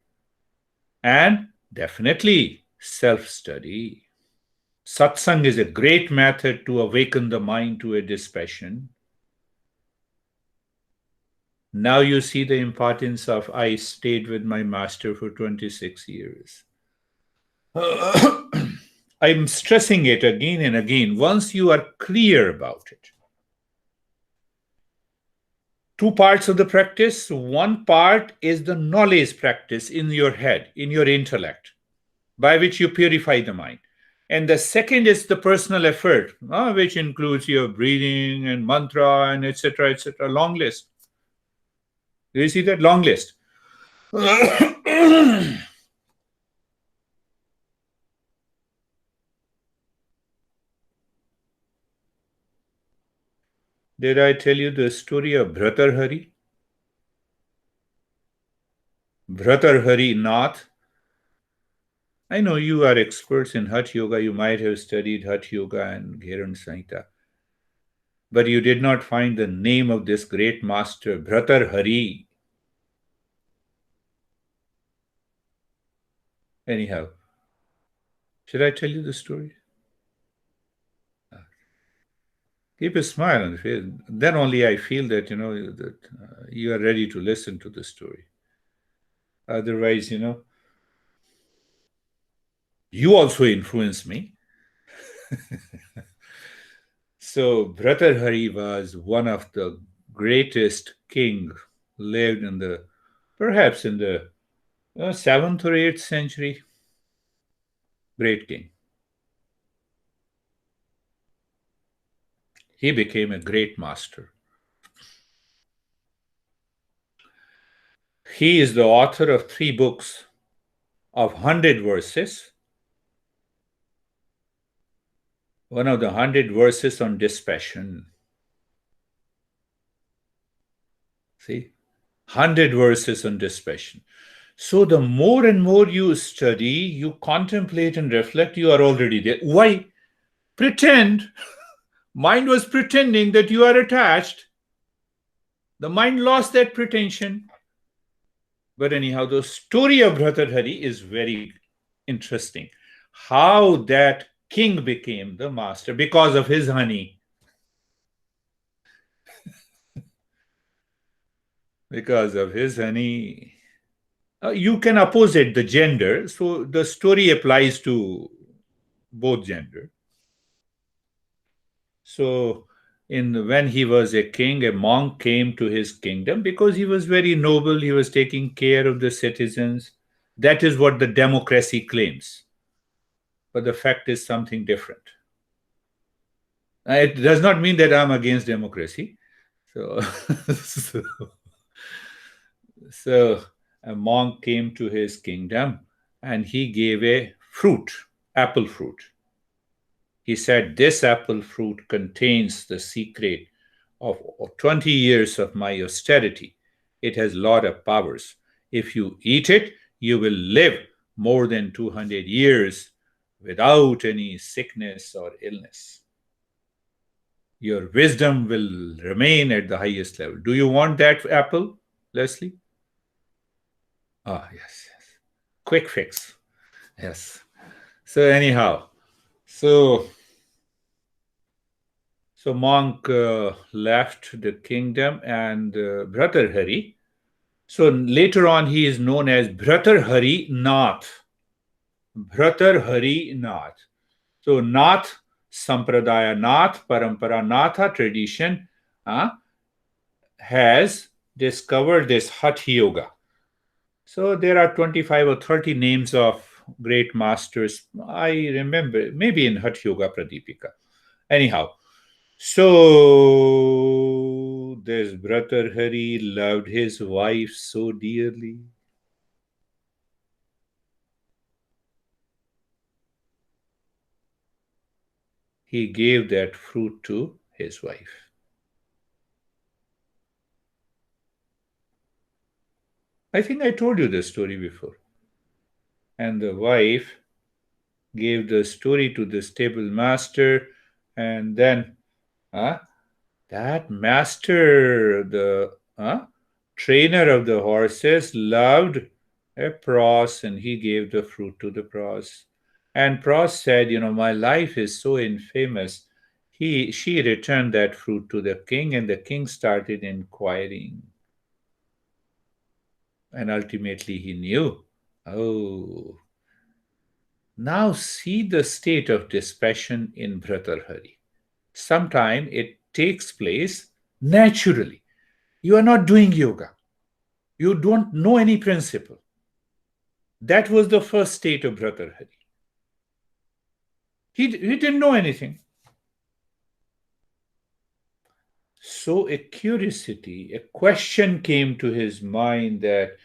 Speaker 5: And Definitely self-study. Satsang is a great method to awaken the mind to a dispassion. Now you see the importance of I stayed with my master for 26 years. I'm stressing it again and again. Once you are clear about it, two parts of the practice. One part is the knowledge practice in your head, in your intellect, by which you purify the mind. And the second is the personal effort, which includes your breathing and mantra and etc., etc. Long list. Do you see that long list? Did I tell you the story of Bhartarhari? Bhartarhari Nath. I know you are experts in Hatha Yoga. You might have studied Hatha Yoga and Ghiran Samhita. But you did not find the name of this great master, Bhartarhari. Anyhow, should I tell you the story? Keep a smile on the face. Then only I feel that, that you are ready to listen to the story. Otherwise, you also influence me. So Bhartarhari was one of the greatest king lived perhaps in the 7th or 8th century. Great king. He became a great master. He is the author of 3 books of 100 verses. One of the 100 verses on dispassion. See? 100 verses on dispassion. So the more and more you study, you contemplate and reflect, you are already there. Why? Pretend. Mind was pretending that you are attached. The mind lost that pretension. But anyhow, the story of Bhartarhari is very interesting. How that king became the master because of his honey. Because of his honey. You can opposite the gender, so the story applies to both gender. So when he was a king, a monk came to his kingdom because he was very noble, he was taking care of the citizens. That is what the democracy claims. But the fact is something different. It does not mean that I'm against democracy. So a monk came to his kingdom and he gave a fruit, apple fruit. He said, this apple fruit contains the secret of 20 years of my austerity. It has a lot of powers. If you eat it, you will live more than 200 years without any sickness or illness. Your wisdom will remain at the highest level. Do you want that apple, Leslie? Ah, yes. Quick fix. Yes. So anyhow, so monk left the kingdom and Bhartarhari. So later on, he is known as Bhartarhari Nath. Bhartarhari Nath. So Nath, Sampradaya Nath, Parampara Natha tradition has discovered this Hatha Yoga. So there are 25 or 30 names of great masters. I remember, maybe in Hatha Yoga Pradipika. Anyhow, so this Bhartarhari loved his wife so dearly. He gave that fruit to his wife. I think I told you this story before. And the wife gave the story to the stable master, and then that master, the trainer of the horses, loved a pros, and he gave the fruit to the pros. And pros said, my life is so infamous. She returned that fruit to the king, and the king started inquiring. And ultimately he knew, oh, now see the state of dispassion in Bhartarhari. Sometime it takes place naturally. You are not doing yoga. You don't know any principle. That was the first state of Bhartarhari. He didn't know anything. So a curiosity, a question came to his mind that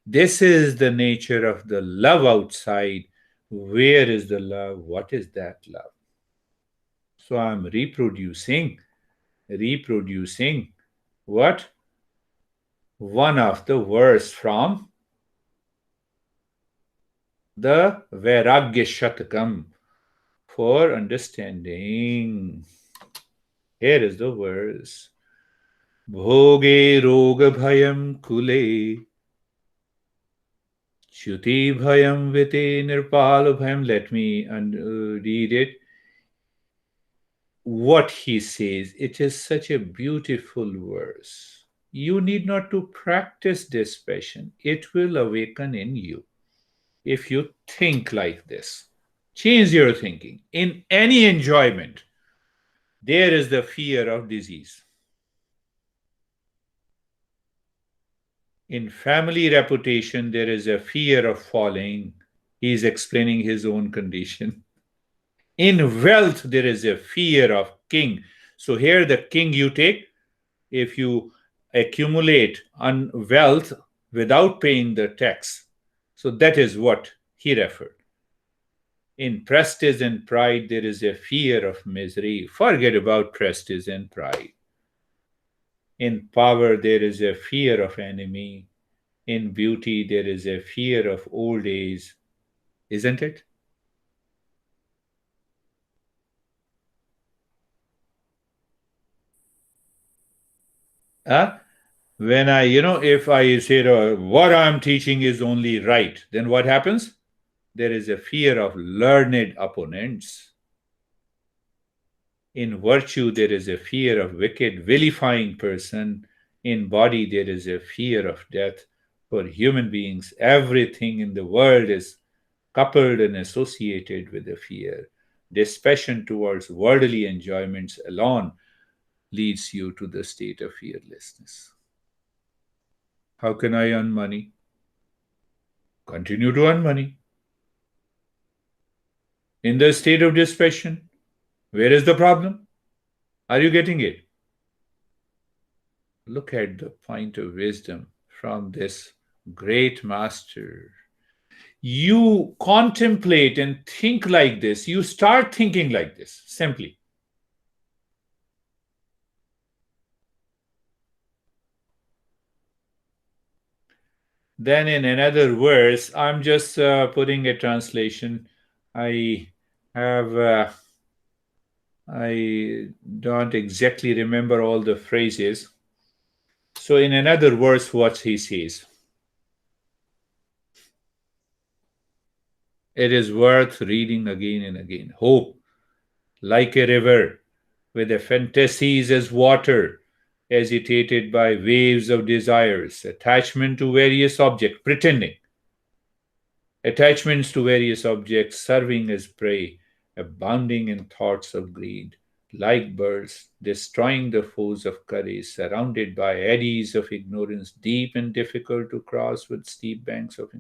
Speaker 5: this is the nature of the love outside. Where is the love? What is that love? So I'm reproducing what? One of the verse from the Vairagya Shatakam for understanding. Here is the verse. Bhoge roga bhayam kule Chuti bhayam vite nirpalo bhayam. Let me read it. What he says, it is such a beautiful verse. You need not to practice dispassion. It will awaken in you. If you think like this, change your thinking. In any enjoyment, there is the fear of disease. In family reputation, there is a fear of falling. He is explaining his own condition. In wealth, there is a fear of king. So here the king you take, if you accumulate wealth without paying the tax. So that is what he referred. In prestige and pride, there is a fear of misery. Forget about prestige and pride. In power, there is a fear of enemy. In beauty, there is a fear of old age. Isn't it? When if I say what I'm teaching is only right, then what happens? There is a fear of learned opponents. In virtue, there is a fear of wicked, vilifying person. In body, there is a fear of death. For human beings, everything in the world is coupled and associated with a fear. Dispassion towards worldly enjoyments alone leads you to the state of fearlessness. How can I earn money? Continue to earn money. In the state of dispassion, where is the problem? Are you getting it? Look at the point of wisdom from this great master. You contemplate and think like this. You start thinking like this, simply. Then in another verse, I'm just putting a translation. I don't exactly remember all the phrases. So in another verse, what he says. It is worth reading again and again. Hope, like a river, with the fantasies as water, agitated by waves of desires, attachment to various objects, pretending. Attachments to various objects, serving as prey, abounding in thoughts of greed, like birds, destroying the foes of courage, surrounded by eddies of ignorance, deep and difficult to cross with steep banks of.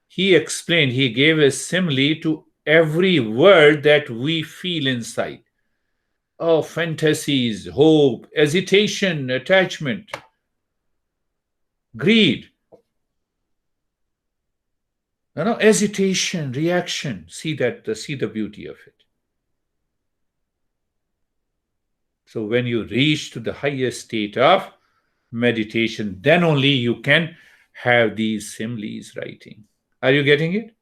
Speaker 5: He explained, he gave a simile to every word that we feel inside. Oh, fantasies, hope, hesitation, attachment, greed. Hesitation, reaction. See the beauty of it. So when you reach to the highest state of meditation, then only you can have these similes writing. Are you getting it?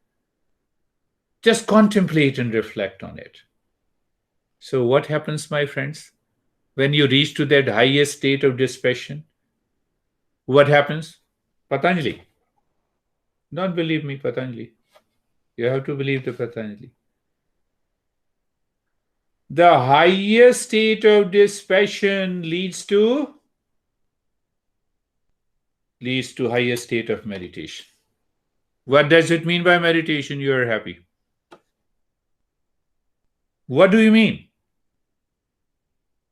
Speaker 5: Just contemplate and reflect on it. So what happens, my friends? When you reach to that highest state of dispassion, what happens? Patanjali. Don't believe me, Patanjali. You have to believe the Patanjali. The highest state of dispassion leads to highest state of meditation. What does it mean by meditation? You are happy. What do you mean?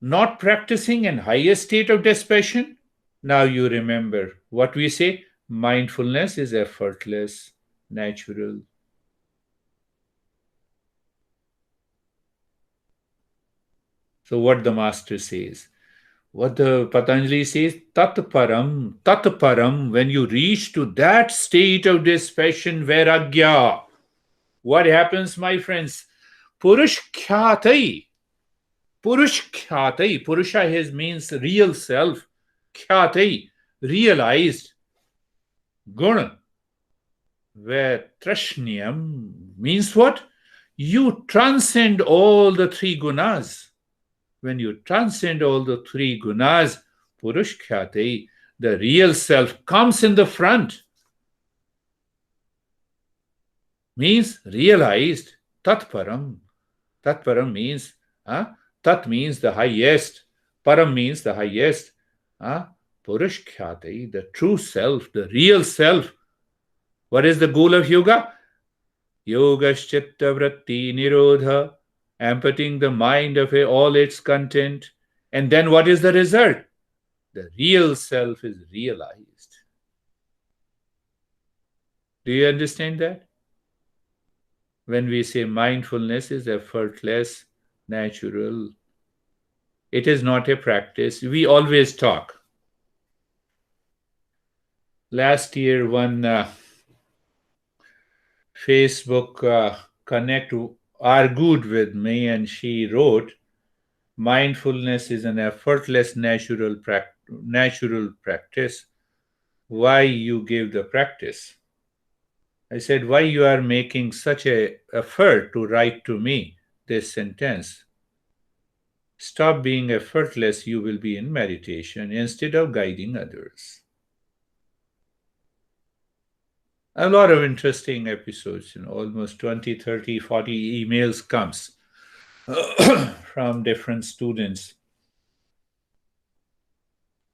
Speaker 5: Not practicing and highest state of dispassion? Now you remember what we say. Mindfulness is effortless, natural. So what the master says, what the Patanjali says, tat param, when you reach to that state of dispassion, vairagya, what happens, my friends? Purush khyātai. Purusha has means real self. Khyātai, realized. Guna, where trashnyam means what? You transcend all the three gunas. When you transcend all the three gunas, Purushkhyate, the real self comes in the front. Means realized. Tatparam. Tatparam means, Tat means the highest. Param means the highest. Purushkhyate, the true self, the real self. What is the goal of yoga? Yogaschitta vritti nirodha, emptying the mind of all its content. And then what is the result? The real self is realized. Do you understand that? When we say mindfulness is effortless, natural, it is not a practice. We always talk. Last year, one Facebook Connect argued with me, and she wrote, mindfulness is an effortless natural practice. Why you give the practice? I said, why you are making such a effort to write to me this sentence? Stop being effortless, you will be in meditation instead of guiding others. A lot of interesting episodes, almost 20, 30, 40 emails comes from different students.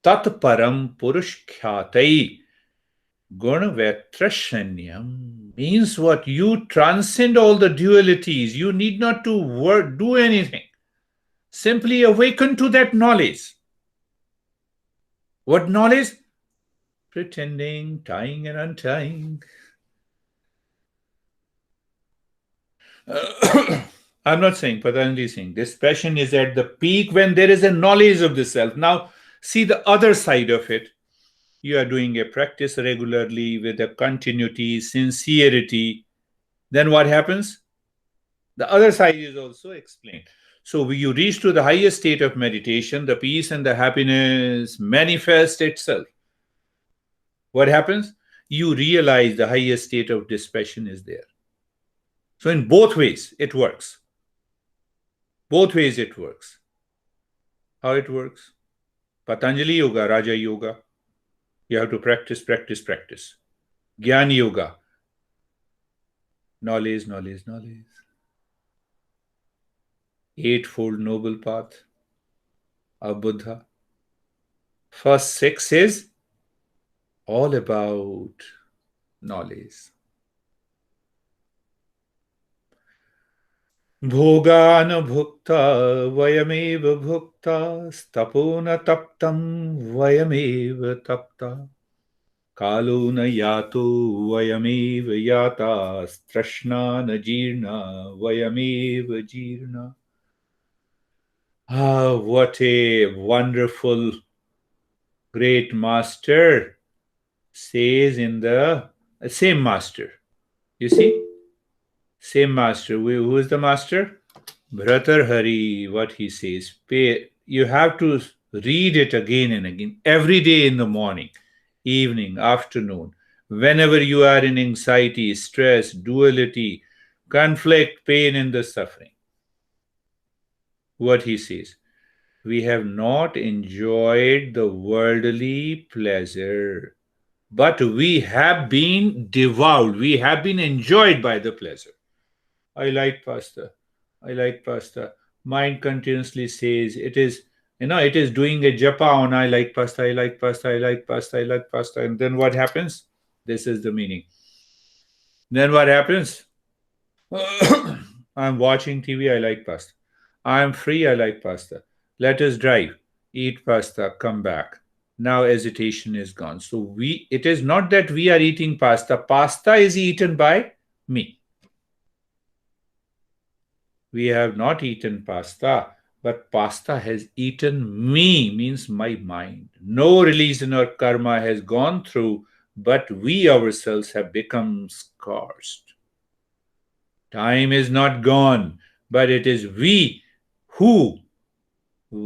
Speaker 5: Tat param purushkhyātai gunavetrashanyam means what? You transcend all the dualities. You need not to do anything. Simply awaken to that knowledge. What knowledge? Pretending, tying and untying. I'm not saying, Patanjali is saying, dispassion is at the peak when there is a knowledge of the self. Now, see the other side of it. You are doing a practice regularly with a continuity, sincerity. Then what happens? The other side is also explained. So when you reach to the highest state of meditation, the peace and the happiness manifest itself. What happens? You realize the highest state of dispassion is there. So in both ways, it works. Both ways it works. How it works? Patanjali Yoga, Raja Yoga. You have to practice. Jnana Yoga. Knowledge. Eightfold Noble Path of Buddha. First 6 is all about knowledge. Bhogana bhukta vayameva bhukta stapona taptam vayameva tapta kalona yato vayameva yata strashnana jirna vayameva jirna. What a wonderful great master says in the same master. You see? Same master. Who is the master? Bhratarhari, what he says. You have to read it again and again. Every day in the morning, evening, afternoon. Whenever you are in anxiety, stress, duality, conflict, pain, and the suffering. What he says. We have not enjoyed the worldly pleasure. but we have been devoured. We have been enjoyed by the pleasure. I like pasta. I like pasta. Mind continuously says it is, it is doing a japa on I like pasta, I like pasta, I like pasta, I like pasta. And then what happens? This is the meaning. Then what happens? I'm watching TV, I like pasta. I'm free, I like pasta. Let us drive, eat pasta, come back. Now hesitation is gone. So it is not that we are eating pasta. Pasta is eaten by me. We have not eaten pasta, but pasta has eaten me, means my mind. No religion or karma has gone through, but we ourselves have become scarced. Time is not gone, but it is we who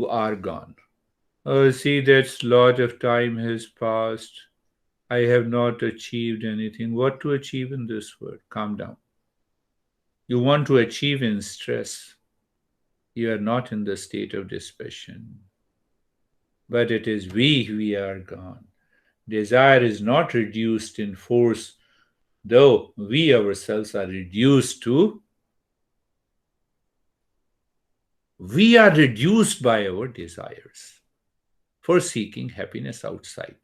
Speaker 5: are gone. Oh, see, that's lot of time has passed. I have not achieved anything. What to achieve in this world? Calm down. You want to achieve in stress. You are not in the state of dispassion. But it is we are gone. Desire is not reduced in force, though we ourselves are reduced to. We are reduced by our desires for seeking happiness outside.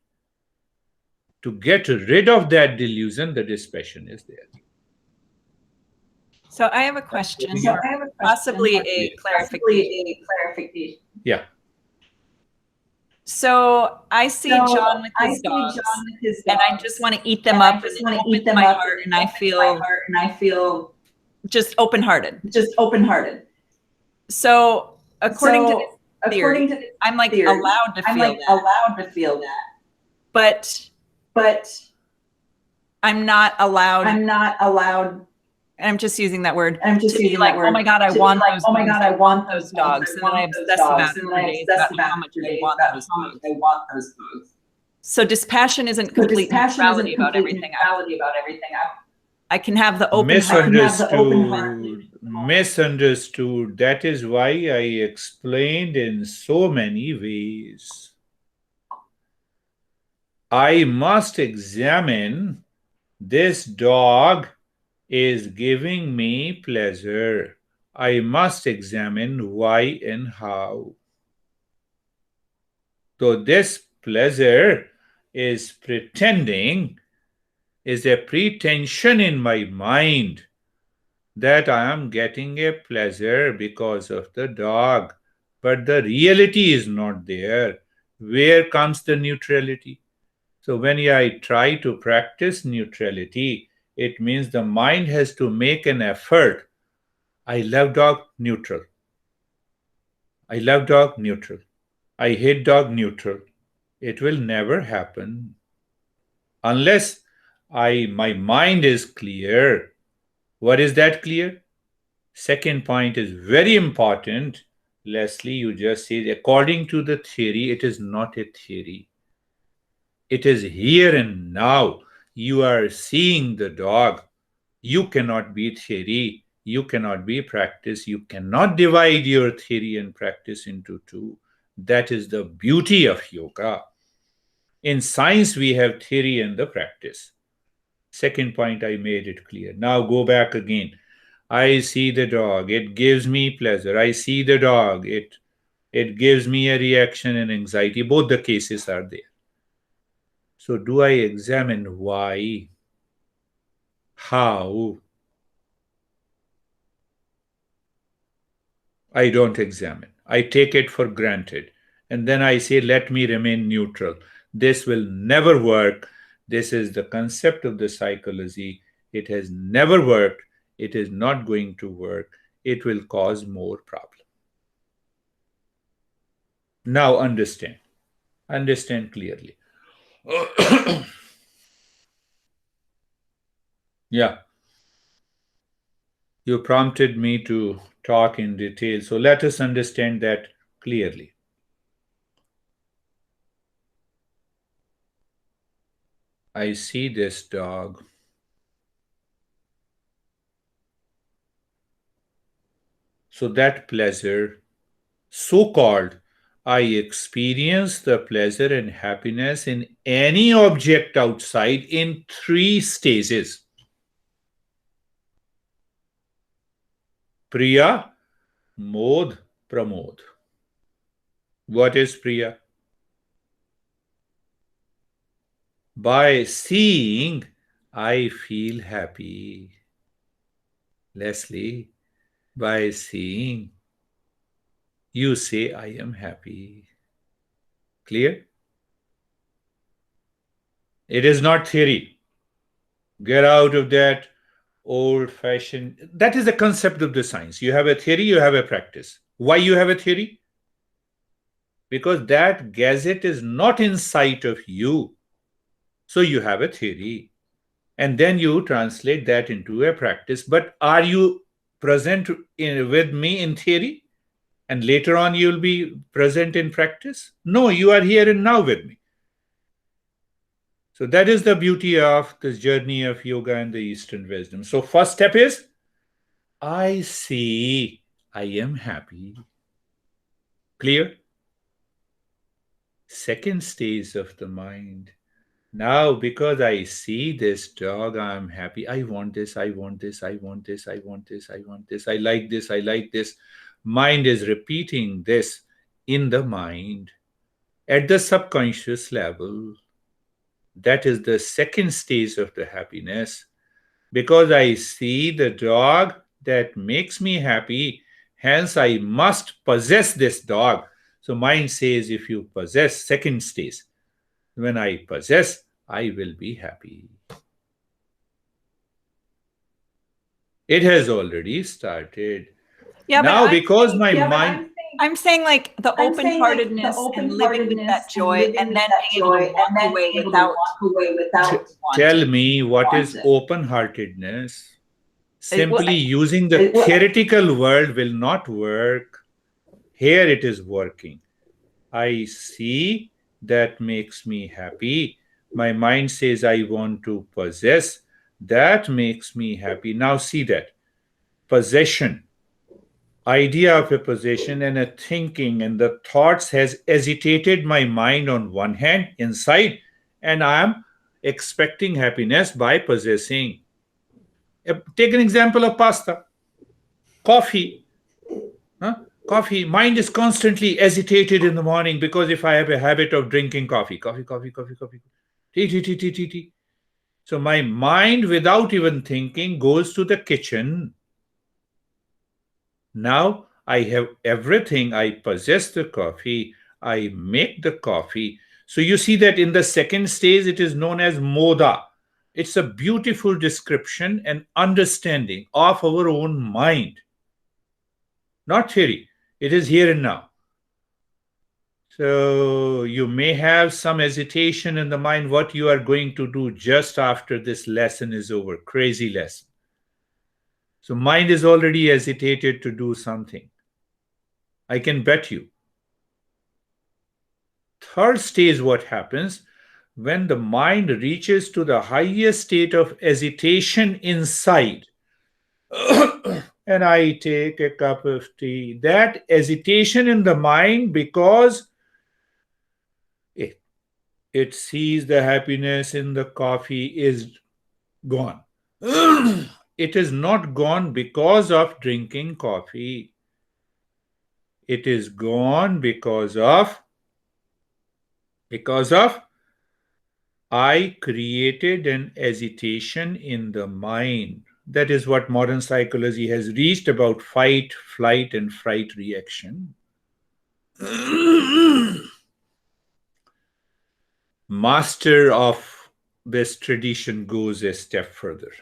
Speaker 5: To get rid of that delusion, the dispassion is there.
Speaker 1: So I have a question, possibly a clarification.
Speaker 5: Yeah.
Speaker 1: So I see John with his dogs, and I just want to eat them up and open my heart, and I feel just open-hearted. So according to this theory, I'm like allowed to feel that. But I'm not allowed. And I'm just using that word. To be like, oh my God, I want those dogs. And then I obsess about it for days about how much I want those dogs. So dispassion isn't complete neutrality about everything. I can have the open heart.
Speaker 5: Misunderstood. That is why I explained in so many ways. I must examine this dog is giving me pleasure. I must examine why and how. So this pleasure is a pretension in my mind that I am getting a pleasure because of the dog. But the reality is not there. Where comes the neutrality? So when I try to practice neutrality, it means the mind has to make an effort. I love dog, neutral. I love dog, neutral. I hate dog, neutral. It will never happen unless my mind is clear. What is that clear? Second point is very important. Leslie, you just said, according to the theory, it is not a theory. It is here and now. You are seeing the dog. You cannot be theory. You cannot be practice. You cannot divide your theory and practice into two. That is the beauty of yoga. In science, we have theory and the practice. Second point, I made it clear. Now go back again. I see the dog. It gives me pleasure. I see the dog. It gives me a reaction and anxiety. Both the cases are there. So do I examine why? How? I don't examine. I take it for granted. And then I say, let me remain neutral. This will never work. This is the concept of the psychology. It has never worked. It is not going to work. It will cause more problem. Now understand. Understand clearly. Yeah. You prompted me to talk in detail. So let us understand that clearly. I see this dog. So that pleasure, so-called, I experience the pleasure and happiness in any object outside in 3 stages. Priya, Modh, Pramod. What is Priya? By seeing, I feel happy. Leslie, by seeing, you say, I am happy. Clear? It is not theory. Get out of that old-fashioned. That is the concept of the science. You have a theory, you have a practice. Why you have a theory? Because that gadget is not inside of you. So you have a theory. And then you translate that into a practice. But are you present with me in theory? And later on you'll be present in practice? No, you are here and now with me. So that is the beauty of this journey of yoga and the Eastern wisdom. So first step is, I see, I am happy. Clear? Second stage of the mind. Now, because I see this dog, I am happy. I want this, I want this, I want this, I want this, I want this. I like this, I like this. Mind is repeating this in the mind at the subconscious level. That is the second stage of the happiness. Because I see the dog that makes me happy, hence I must possess this dog. So mind says, if you possess, second stage, when I possess, I will be happy. It has already started.
Speaker 1: Yeah,
Speaker 5: now,
Speaker 1: but
Speaker 5: because my mind...
Speaker 1: I'm saying like the open-heartedness and living with that joy and then being able to walk away without
Speaker 5: Tell me, what is open-heartedness? Simply using the theoretical world will not work. Here it is working. I see, that makes me happy. My mind says I want to possess. That makes me happy. Now see that. Possession. Idea of a possession and a thinking and the thoughts has agitated my mind on one hand inside, and I am expecting happiness by possessing. Take an example of pasta. Coffee. Coffee. Mind is constantly agitated in the morning because if I have a habit of drinking coffee. Tea. So my mind, without even thinking, goes to the kitchen. Now I have everything. I possess the coffee. I make the coffee. So you see that in the second stage, it is known as moda. It's a beautiful description and understanding of our own mind. Not theory. It is here and now. So you may have some hesitation in the mind what you are going to do just after this lesson is over. Crazy lesson. So mind is already hesitated to do something. I can bet you. Third stage, what happens when the mind reaches to the highest state of hesitation inside. And I take a cup of tea. That hesitation in the mind, because it sees the happiness in the coffee, is gone. It is not gone because of drinking coffee. It is gone because of I created an hesitation in the mind. That is what modern psychology has reached about fight, flight, and fright reaction. Master of this tradition goes a step further.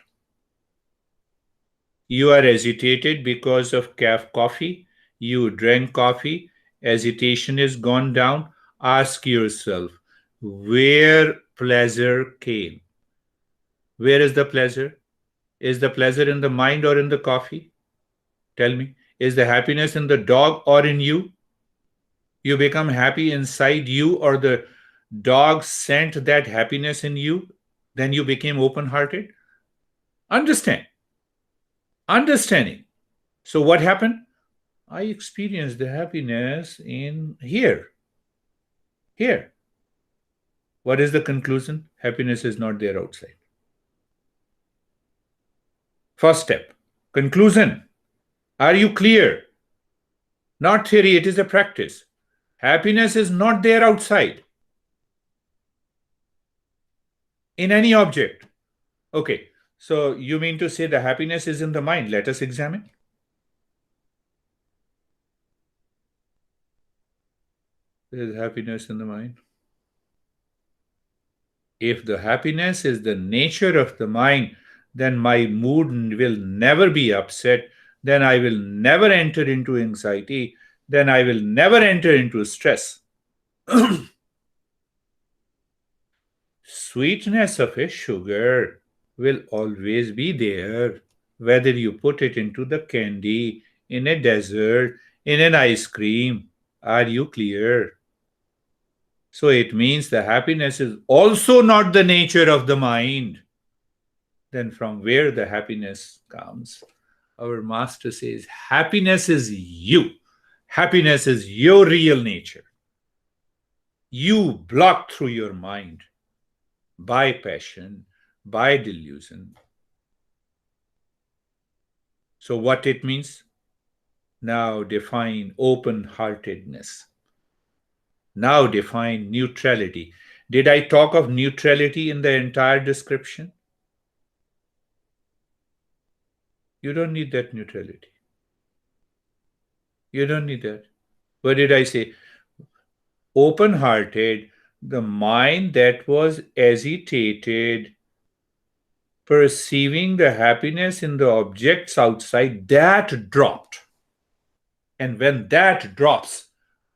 Speaker 5: You are agitated because of coffee. You drank coffee. Agitation is gone down. Ask yourself, where pleasure came? Where is the pleasure? Is the pleasure in the mind or in the coffee? Tell me. Is the happiness in the dog or in you? You become happy inside you, or the dog sent that happiness in you? Then you became open-hearted? Understanding. So what happened? I experience the happiness in here. Here. What is the conclusion? Happiness is not there outside. First step. Conclusion. Are you clear? Not theory, it is a practice. Happiness is not there outside. In any object. Okay, so you mean to say the happiness is in the mind. Let us examine. There is happiness in the mind. If the happiness is the nature of the mind, then my mood will never be upset. Then I will never enter into anxiety. Then I will never enter into stress. Sweetness of a sugar will always be there, whether you put it into the candy, in a dessert, in an ice cream. Are you clear? So it means the happiness is also not the nature of the mind. Then from where the happiness comes? Our master says, happiness is you. Happiness is your real nature. You blocked through your mind by passion, by delusion. So what it means? Now define open-heartedness. Now define neutrality. Did I talk of neutrality in the entire description? You don't need that neutrality. You don't need that. What did I say? Open-hearted, the mind that was agitated, perceiving the happiness in the objects outside, that dropped. And when that drops,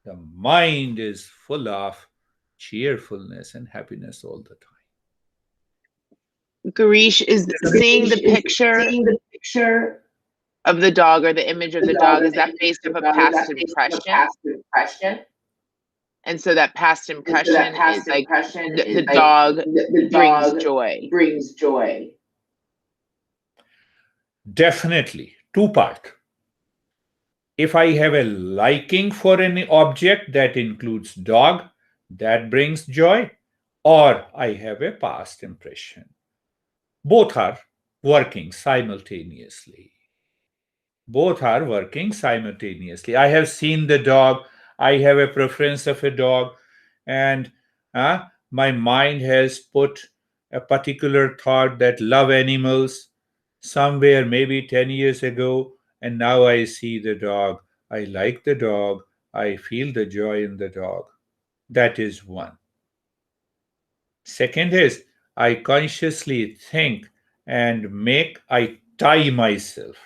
Speaker 5: the mind is full of cheerfulness and happiness all the time.
Speaker 6: Girish, is seeing the picture of the dog or the image of the dog, is that based on a past impression? And so that past impression is like the dog brings joy.
Speaker 5: Definitely. Two-part. If I have a liking for any object that includes dog, that brings joy, or I have a past impression. Both are working simultaneously. Both are working simultaneously. I have seen the dog, I have a preference of a dog, and my mind has put a particular thought that love animals somewhere maybe 10 years ago, and now I see the dog. I like the dog. I feel the joy in the dog. That is one. Second is, I consciously think and I tie myself.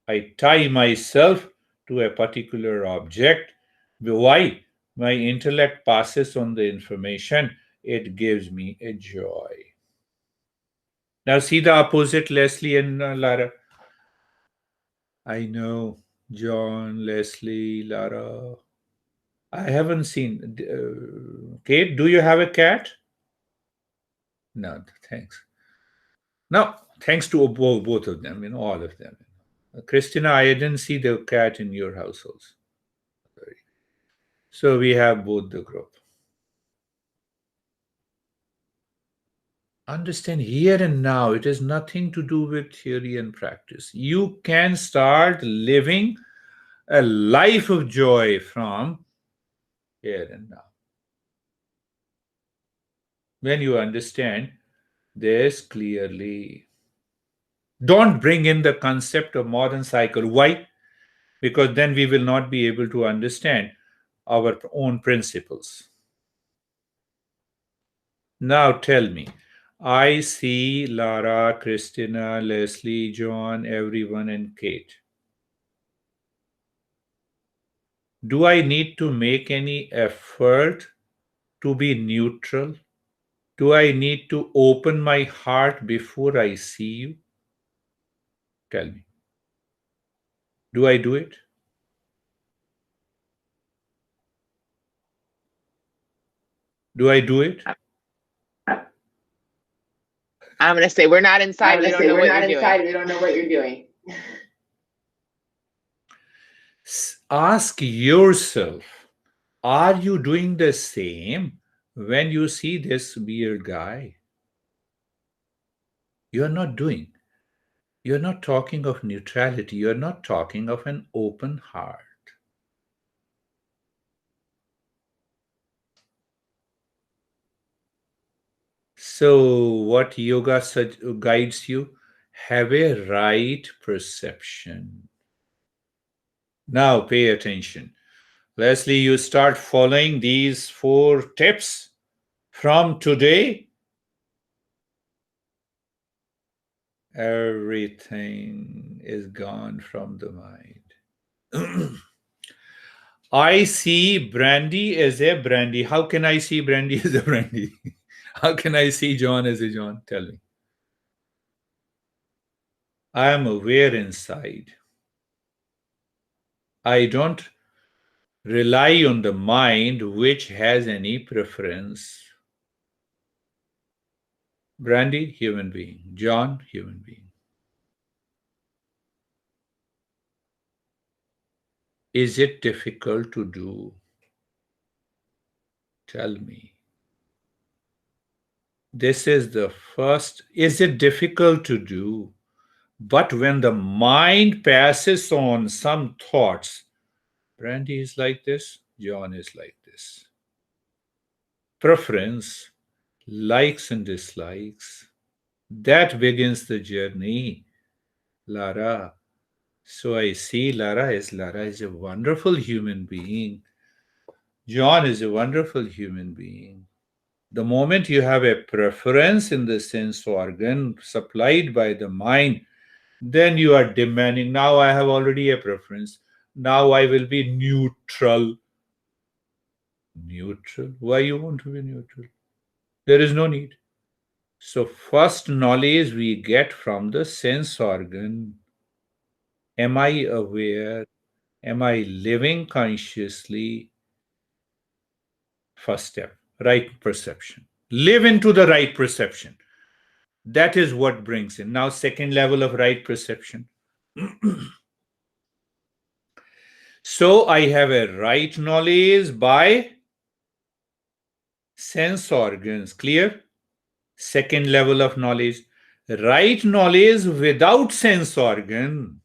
Speaker 5: I tie myself to a particular object. Why? My intellect passes on the information. It gives me a joy. Now see the opposite, Leslie and Lara. I know, John, Leslie, Lara. I haven't seen. Kate, do you have a cat? No, thanks. No, thanks to both of them, all of them. Christina, I didn't see the cat in your households. So we have both the group. Understand here and now, it has nothing to do with theory and practice. You can start living a life of joy from here and now. When you understand this clearly, don't bring in the concept of modern cycle. Why? Because then we will not be able to understand our own principles. Now tell me, I see Lara, Christina, Leslie, John, everyone, and Kate. Do I need to make any effort to be neutral? Do I need to open my heart before I see you? Tell me. Do I do it? Do I do it?
Speaker 6: I'm going to say we're not inside. We don't know what you're doing.
Speaker 5: Ask yourself, are you doing the same when you see this weird guy? You're not doing. You're not talking of neutrality. You're not talking of an open heart. So, what yoga guides you? Have a right perception. Now, pay attention. Leslie, you start following these 4 tips from today. Everything is gone from the mind. I see Brandy as a Brandy. How can I see Brandy as a Brandy? How can I see John as a John? Tell me. I am aware inside. I don't rely on the mind which has any preference. Brandy, human being. John, human being. Is it difficult to do? Tell me. This is the first. Is it difficult to do? But when the mind passes on some thoughts, Brandy is like this, John is like this. Preference, likes and dislikes, that begins the journey. Lara. So I see Lara is a wonderful human being. John is a wonderful human being. The moment you have a preference in the sense organ supplied by the mind, then you are demanding, now I have already a preference. Now I will be neutral. Neutral? Why you want to be neutral? There is no need. So first knowledge we get from the sense organ. Am I aware? Am I living consciously? First step, right perception. Live into the right perception. That is what brings in. Now, second level of right perception. So I have a right knowledge by sense organs. Clear? Second level of knowledge. Right knowledge without sense organ.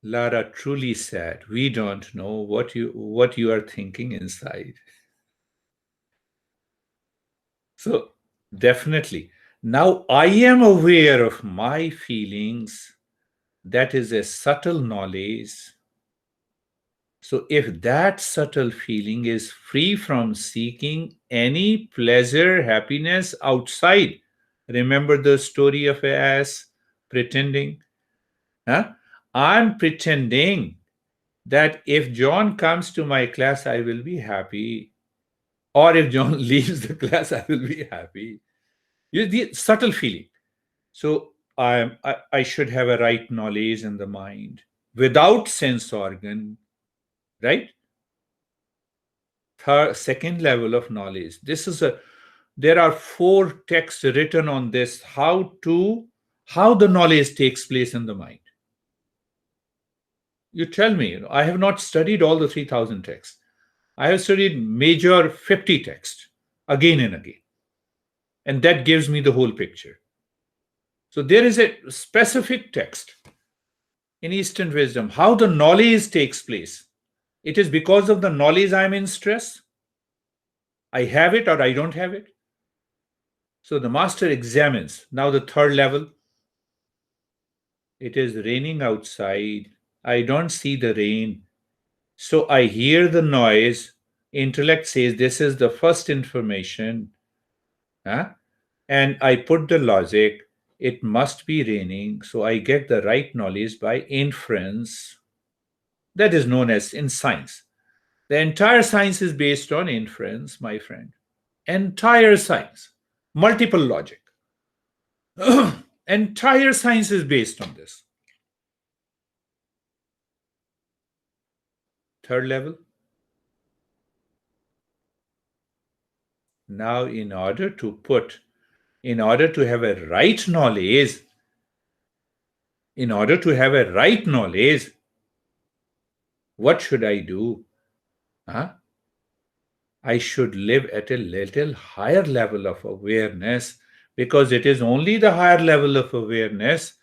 Speaker 5: Lara truly said, we don't know what you are thinking inside. So definitely. Now I am aware of my feelings. That is a subtle knowledge. So if that subtle feeling is free from seeking any pleasure, happiness outside, remember the story of an ass pretending? Huh? I'm pretending that if John comes to my class, I will be happy. Or if John leaves the class, I will be happy. The subtle feeling. So I should have a right knowledge in the mind without sense organ, right? Second level of knowledge. There are 4 texts written on this, how the knowledge takes place in the mind. You tell me, I have not studied all the 3,000 texts. I have studied major 50 texts again and again. And that gives me the whole picture. So there is a specific text in Eastern wisdom, how the knowledge takes place. It is because of the knowledge I am in stress. I have it or I don't have it. So the master examines. Now the third level. It is raining outside. I don't see the rain. So I hear the noise. Intellect says this is the first information. And I put the logic. It must be raining. So I get the right knowledge by inference. That is known as in science. The entire science is based on inference, my friend. Entire science. Multiple logic. Entire science is based on this. Third level. Now, in order to have a right knowledge, What should I do? Huh? I should live at a little higher level of awareness, because it is only the higher level of awareness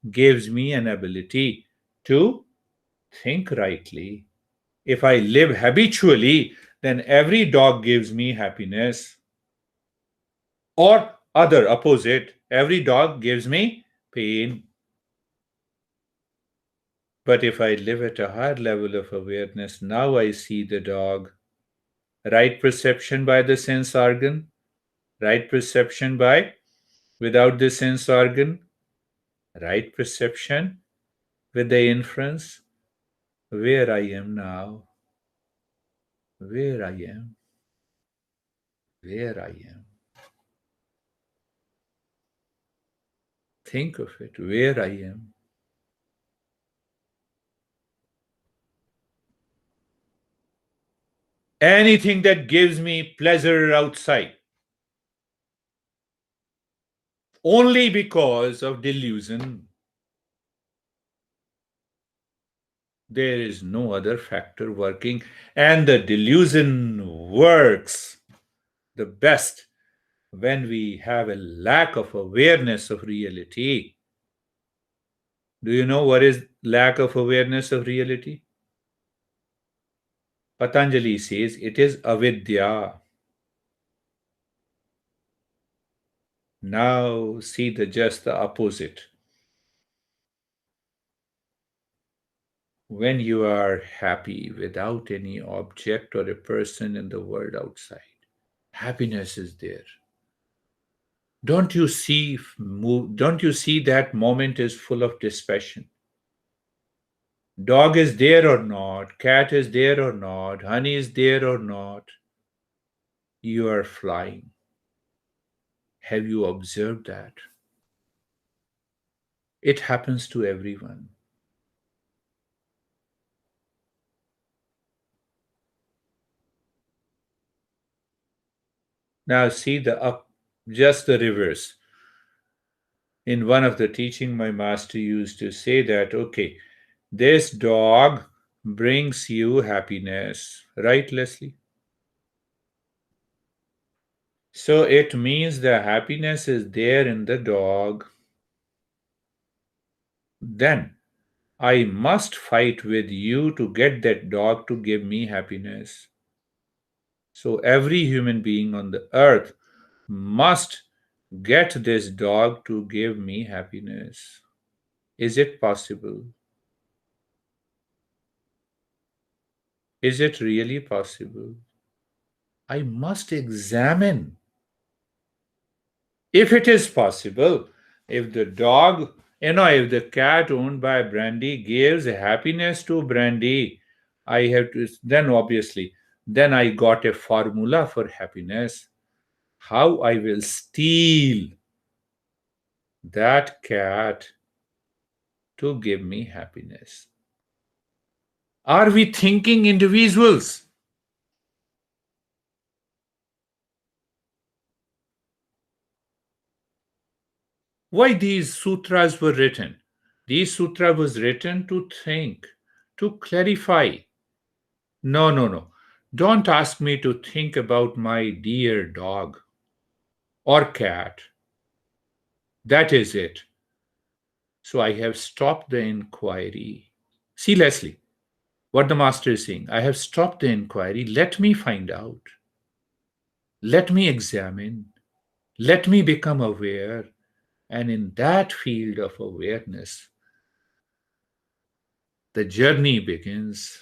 Speaker 5: gives me an ability to think rightly. If I live habitually, then every dog gives me happiness. Or other opposite, every dog gives me pain. But if I live at a higher level of awareness, now I see the dog. Right perception by the sense organ, right perception by without the sense organ, right perception with the inference, where I am now, where I am, where I am. Think of it, where I am. Anything that gives me pleasure outside, only because of delusion. There is no other factor working, and the delusion works the best when we have a lack of awareness of reality. Do you know what is lack of awareness of reality? Patanjali says it is avidya. Now see just the opposite. When you are happy without any object or a person in the world outside, happiness is there. Don't you see that moment is full of dispassion? Dog is there or not, cat is there or not, honey is there or not, you are flying. Have you observed that? It happens to everyone. Now see just the reverse. In one of the teaching, my master used to say that, okay, this dog brings you happiness, right, Leslie? So it means the happiness is there in the dog. Then I must fight with you to get that dog to give me happiness. So every human being on the earth must get this dog to give me happiness. Is it possible? Is it really possible? I must examine. If it is possible, if the dog, if the cat owned by Brandy gives happiness to Brandy, I have to, then obviously, then I got a formula for happiness. How I will steal that cat to give me happiness. Are we thinking individuals? Why these sutras were written? These sutra was written to think, to clarify. No. Don't ask me to think about my dear dog or cat. That is it. So I have stopped the inquiry. See, Leslie, what the master is saying. I have stopped the inquiry. Let me find out. Let me examine. Let me become aware. And in that field of awareness, the journey begins.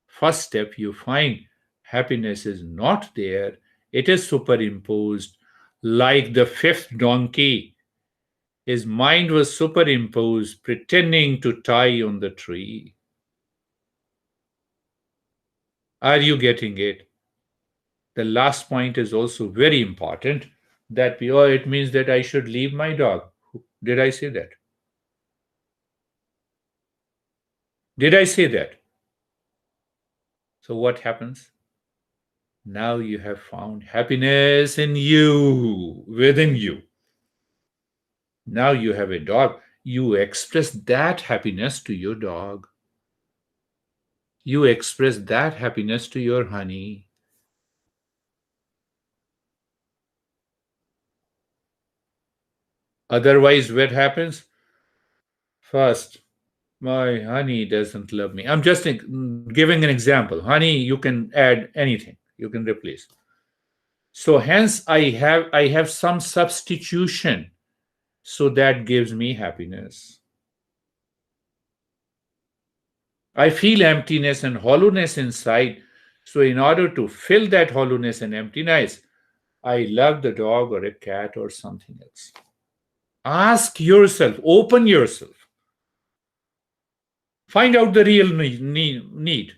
Speaker 5: First step, you find happiness is not there, it is superimposed. Like the fifth donkey, his mind was superimposed, pretending to tie on the tree. Are you getting it? The last point is also very important, that it means that I should leave my dog. Did I say that? Did I say that? So what happens? Now you have found happiness in you, within you. Now you have a dog. You express that happiness to your dog. You express that happiness to your honey. Otherwise, what happens? First, my honey doesn't love me. I'm just giving an example. Honey, you can add anything. You can replace. So hence, I have some substitution. So that gives me happiness. I feel emptiness and hollowness inside. So in order to fill that hollowness and emptiness, I love the dog or a cat or something else. Ask yourself, open yourself. Find out the real need.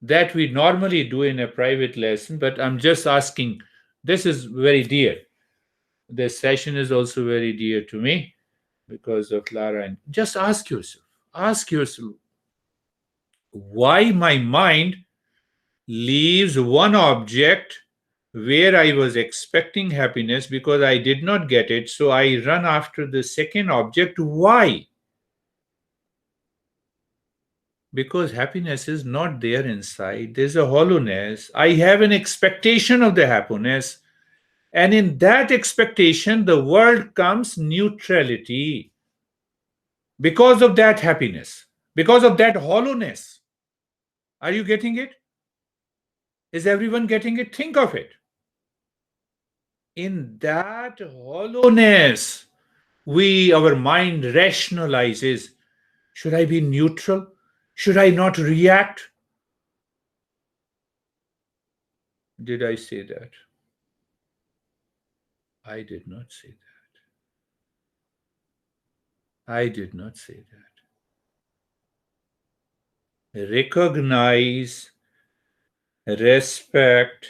Speaker 5: That we normally do in a private lesson, but I'm just asking, this is very dear. This session is also very dear to me because of Lara. And just ask yourself, why my mind leaves one object where I was expecting happiness because I did not get it. So I run after the second object. Why? Because happiness is not there inside. There's a hollowness. I have an expectation of the happiness. And in that expectation, the world comes neutrality. Because of that happiness, because of that hollowness. Are you getting it? Is everyone getting it? Think of it. In that hollowness, our mind rationalizes. Should I be neutral? Should I not react? Did I say that? I did not say that. I did not say that. Recognize, respect,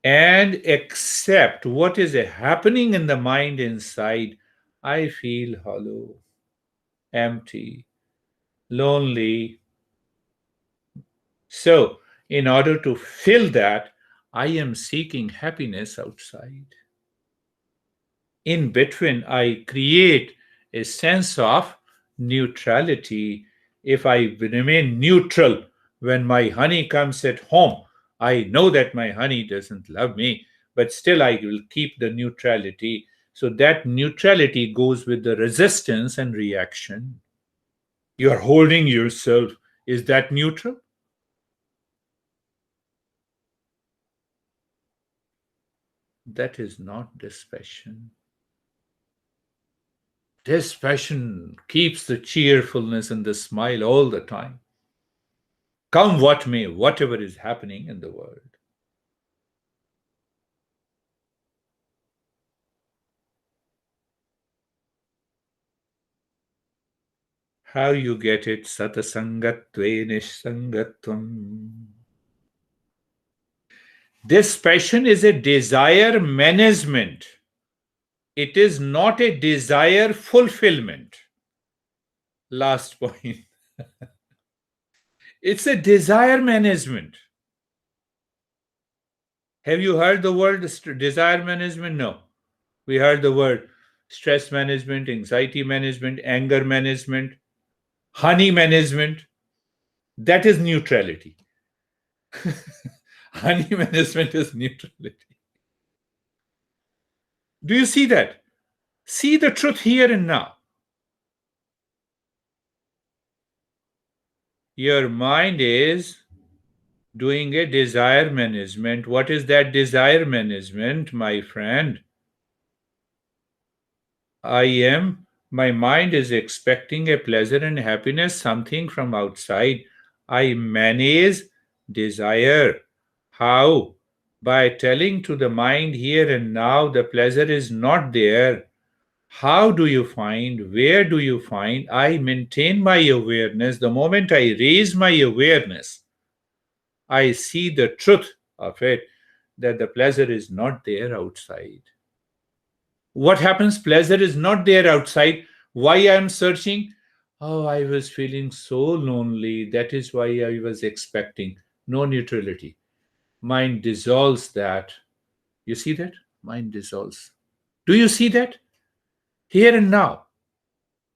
Speaker 5: and accept what is happening in the mind inside. I feel hollow, empty, lonely. So, in order to fill that, I am seeking happiness outside. In between, I create a sense of neutrality. If I remain neutral when my honey comes at home, I know that my honey doesn't love me, but still I will keep the neutrality. So that neutrality goes with the resistance and reaction. You are holding yourself. Is that neutral? That is not dispassion. Dispassion keeps the cheerfulness and the smile all the time. Come what may, whatever is happening in the world. How you get it? Satasangatve nissangatvam. Dispassion is a desire management. It is not a desire fulfillment. Last point. It's a desire management. Have you heard the word desire management? No. We heard the word stress management, anxiety management, anger management, honey management. That is neutrality. Honey management is neutrality. Do you see that? See the truth here and now. Your mind is doing a desire management. What is that desire management, my friend? My mind is expecting a pleasure and happiness, something from outside. I manage desire. How? By telling to the mind here and now the pleasure is not there. How do you find? Where do you find? I maintain my awareness. The moment I raise my awareness, I see the truth of it, that the pleasure is not there outside. What happens? Pleasure is not there outside. Why I am searching? Oh, I was feeling so lonely. That is why I was expecting. No neutrality. Mind dissolves that. You see that? Mind dissolves. Do you see that? Here and now.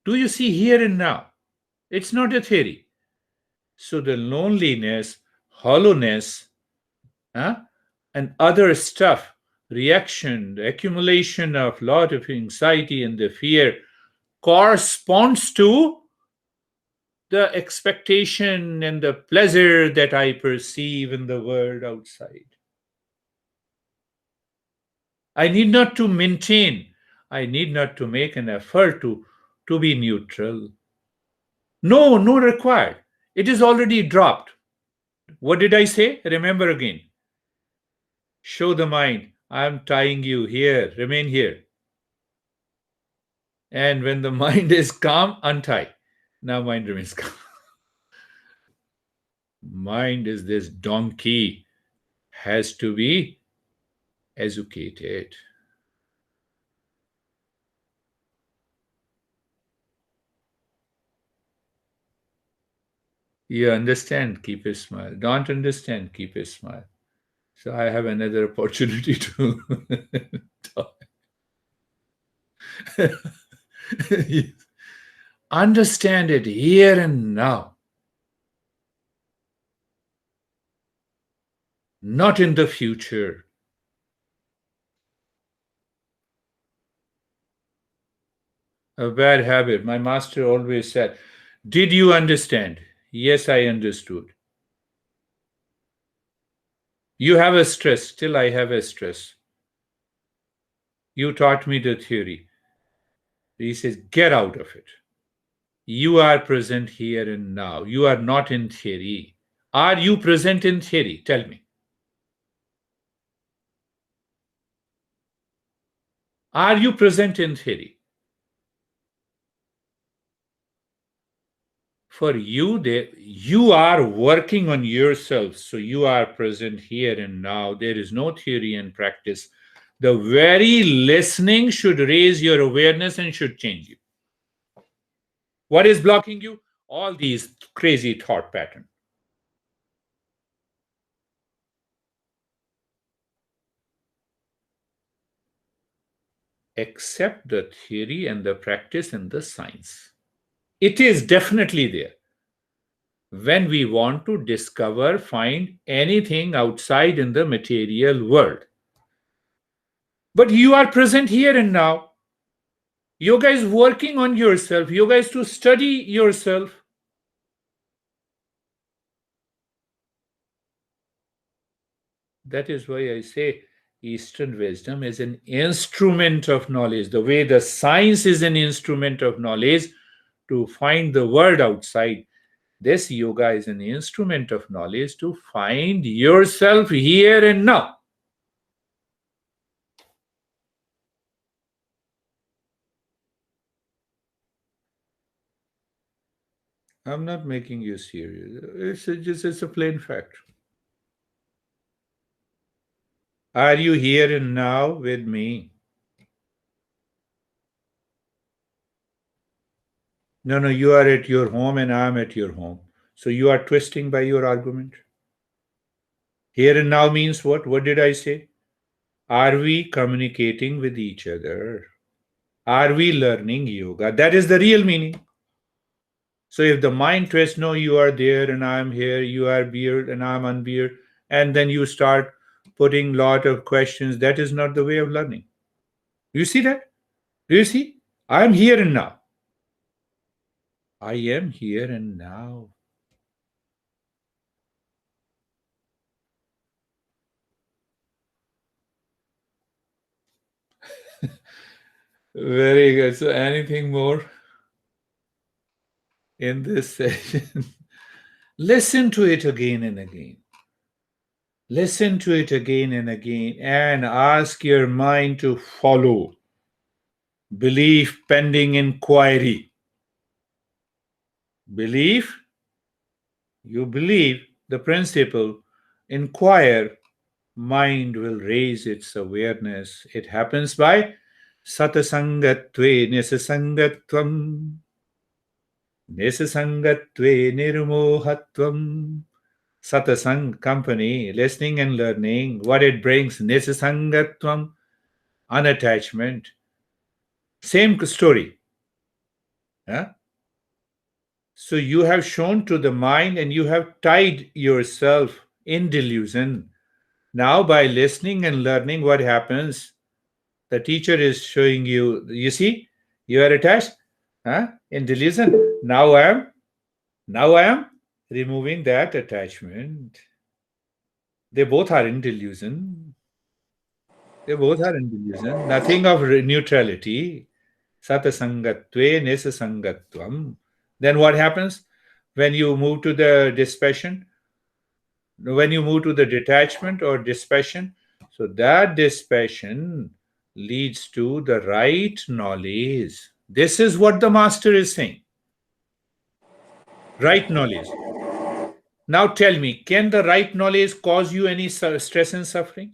Speaker 5: Do you see here and now? It's not a theory. So the loneliness, hollowness, and other stuff, reaction, the accumulation of lot of anxiety and the fear corresponds to the expectation and the pleasure that I perceive in the world outside. I need not to maintain, I need not to make an effort to be neutral. No required. It is already dropped. What did I say? Remember again. Show the mind, I am tying you here, remain here. And when the mind is calm, untie. Now mind remains calm. Mind is this donkey, has to be educated. You understand, keep a smile. Don't understand, keep a smile. So I have another opportunity to talk. Yes. Understand it here and now, not in the future. A bad habit. My master always said, did you understand? Yes, I understood. You have a stress, still I have a stress. You taught me the theory. He says, get out of it. You are present here and now. You are not in theory. Are you present in theory? Tell me. Are you present in theory? For you, you are working on yourself. So you are present here and now. There is no theory and practice. The very listening should raise your awareness and should change you. What is blocking you? All these crazy thought patterns. Accept the theory and the practice and the science. It is definitely there. When we want to discover, find anything outside in the material world. But you are present here and now. Yoga is working on yourself. Yoga is to study yourself. That is why I say Eastern wisdom is an instrument of knowledge. The way the science is an instrument of knowledge to find the world outside. This yoga is an instrument of knowledge to find yourself here and now. I'm not making you serious. It's a plain fact. Are you here and now with me? No, you are at your home and I'm at your home. So you are twisting by your argument. Here and now means what? What did I say? Are we communicating with each other? Are we learning yoga? That is the real meaning. So if the mind twists, no, you are there and I'm here, you are beard and I'm unbeard, and then you start putting lot of questions, that is not the way of learning. You see that? Do you see? I'm here and now. I am here and now. Very good. So anything more in this session? Listen to it again and again. Listen to it again and again and ask your mind to follow. Belief pending inquiry. Belief, you believe the principle, inquire, mind will raise its awareness. It happens by satasangatve nisasangatvam, nisasangatve nirmohatvam. Satasang, company, listening and learning, what it brings, nisasangatvam, unattachment. Same story. Huh? So you have shown to the mind and you have tied yourself in delusion. Now by listening and learning, what happens? The teacher is showing you, you see, you are attached, in delusion. Now I am removing that attachment. They both are in delusion. They both are in delusion. Nothing of neutrality. Satasangatve nesasangatvam. Then what happens? When you move to the dispassion, when you move to the detachment or dispassion, so that dispassion leads to the right knowledge. This is what the master is saying. Right knowledge. Now tell me, can the right knowledge cause you any stress and suffering?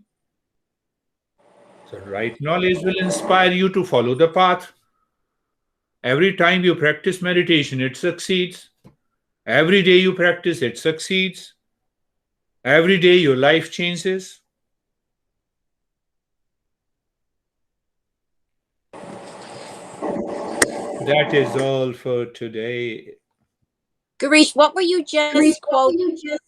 Speaker 5: So right knowledge will inspire you to follow the path. Every time you practice meditation, it succeeds. Every day you practice, it succeeds. Every day your life changes. That is all for today.
Speaker 4: Girish, what were you just quoting?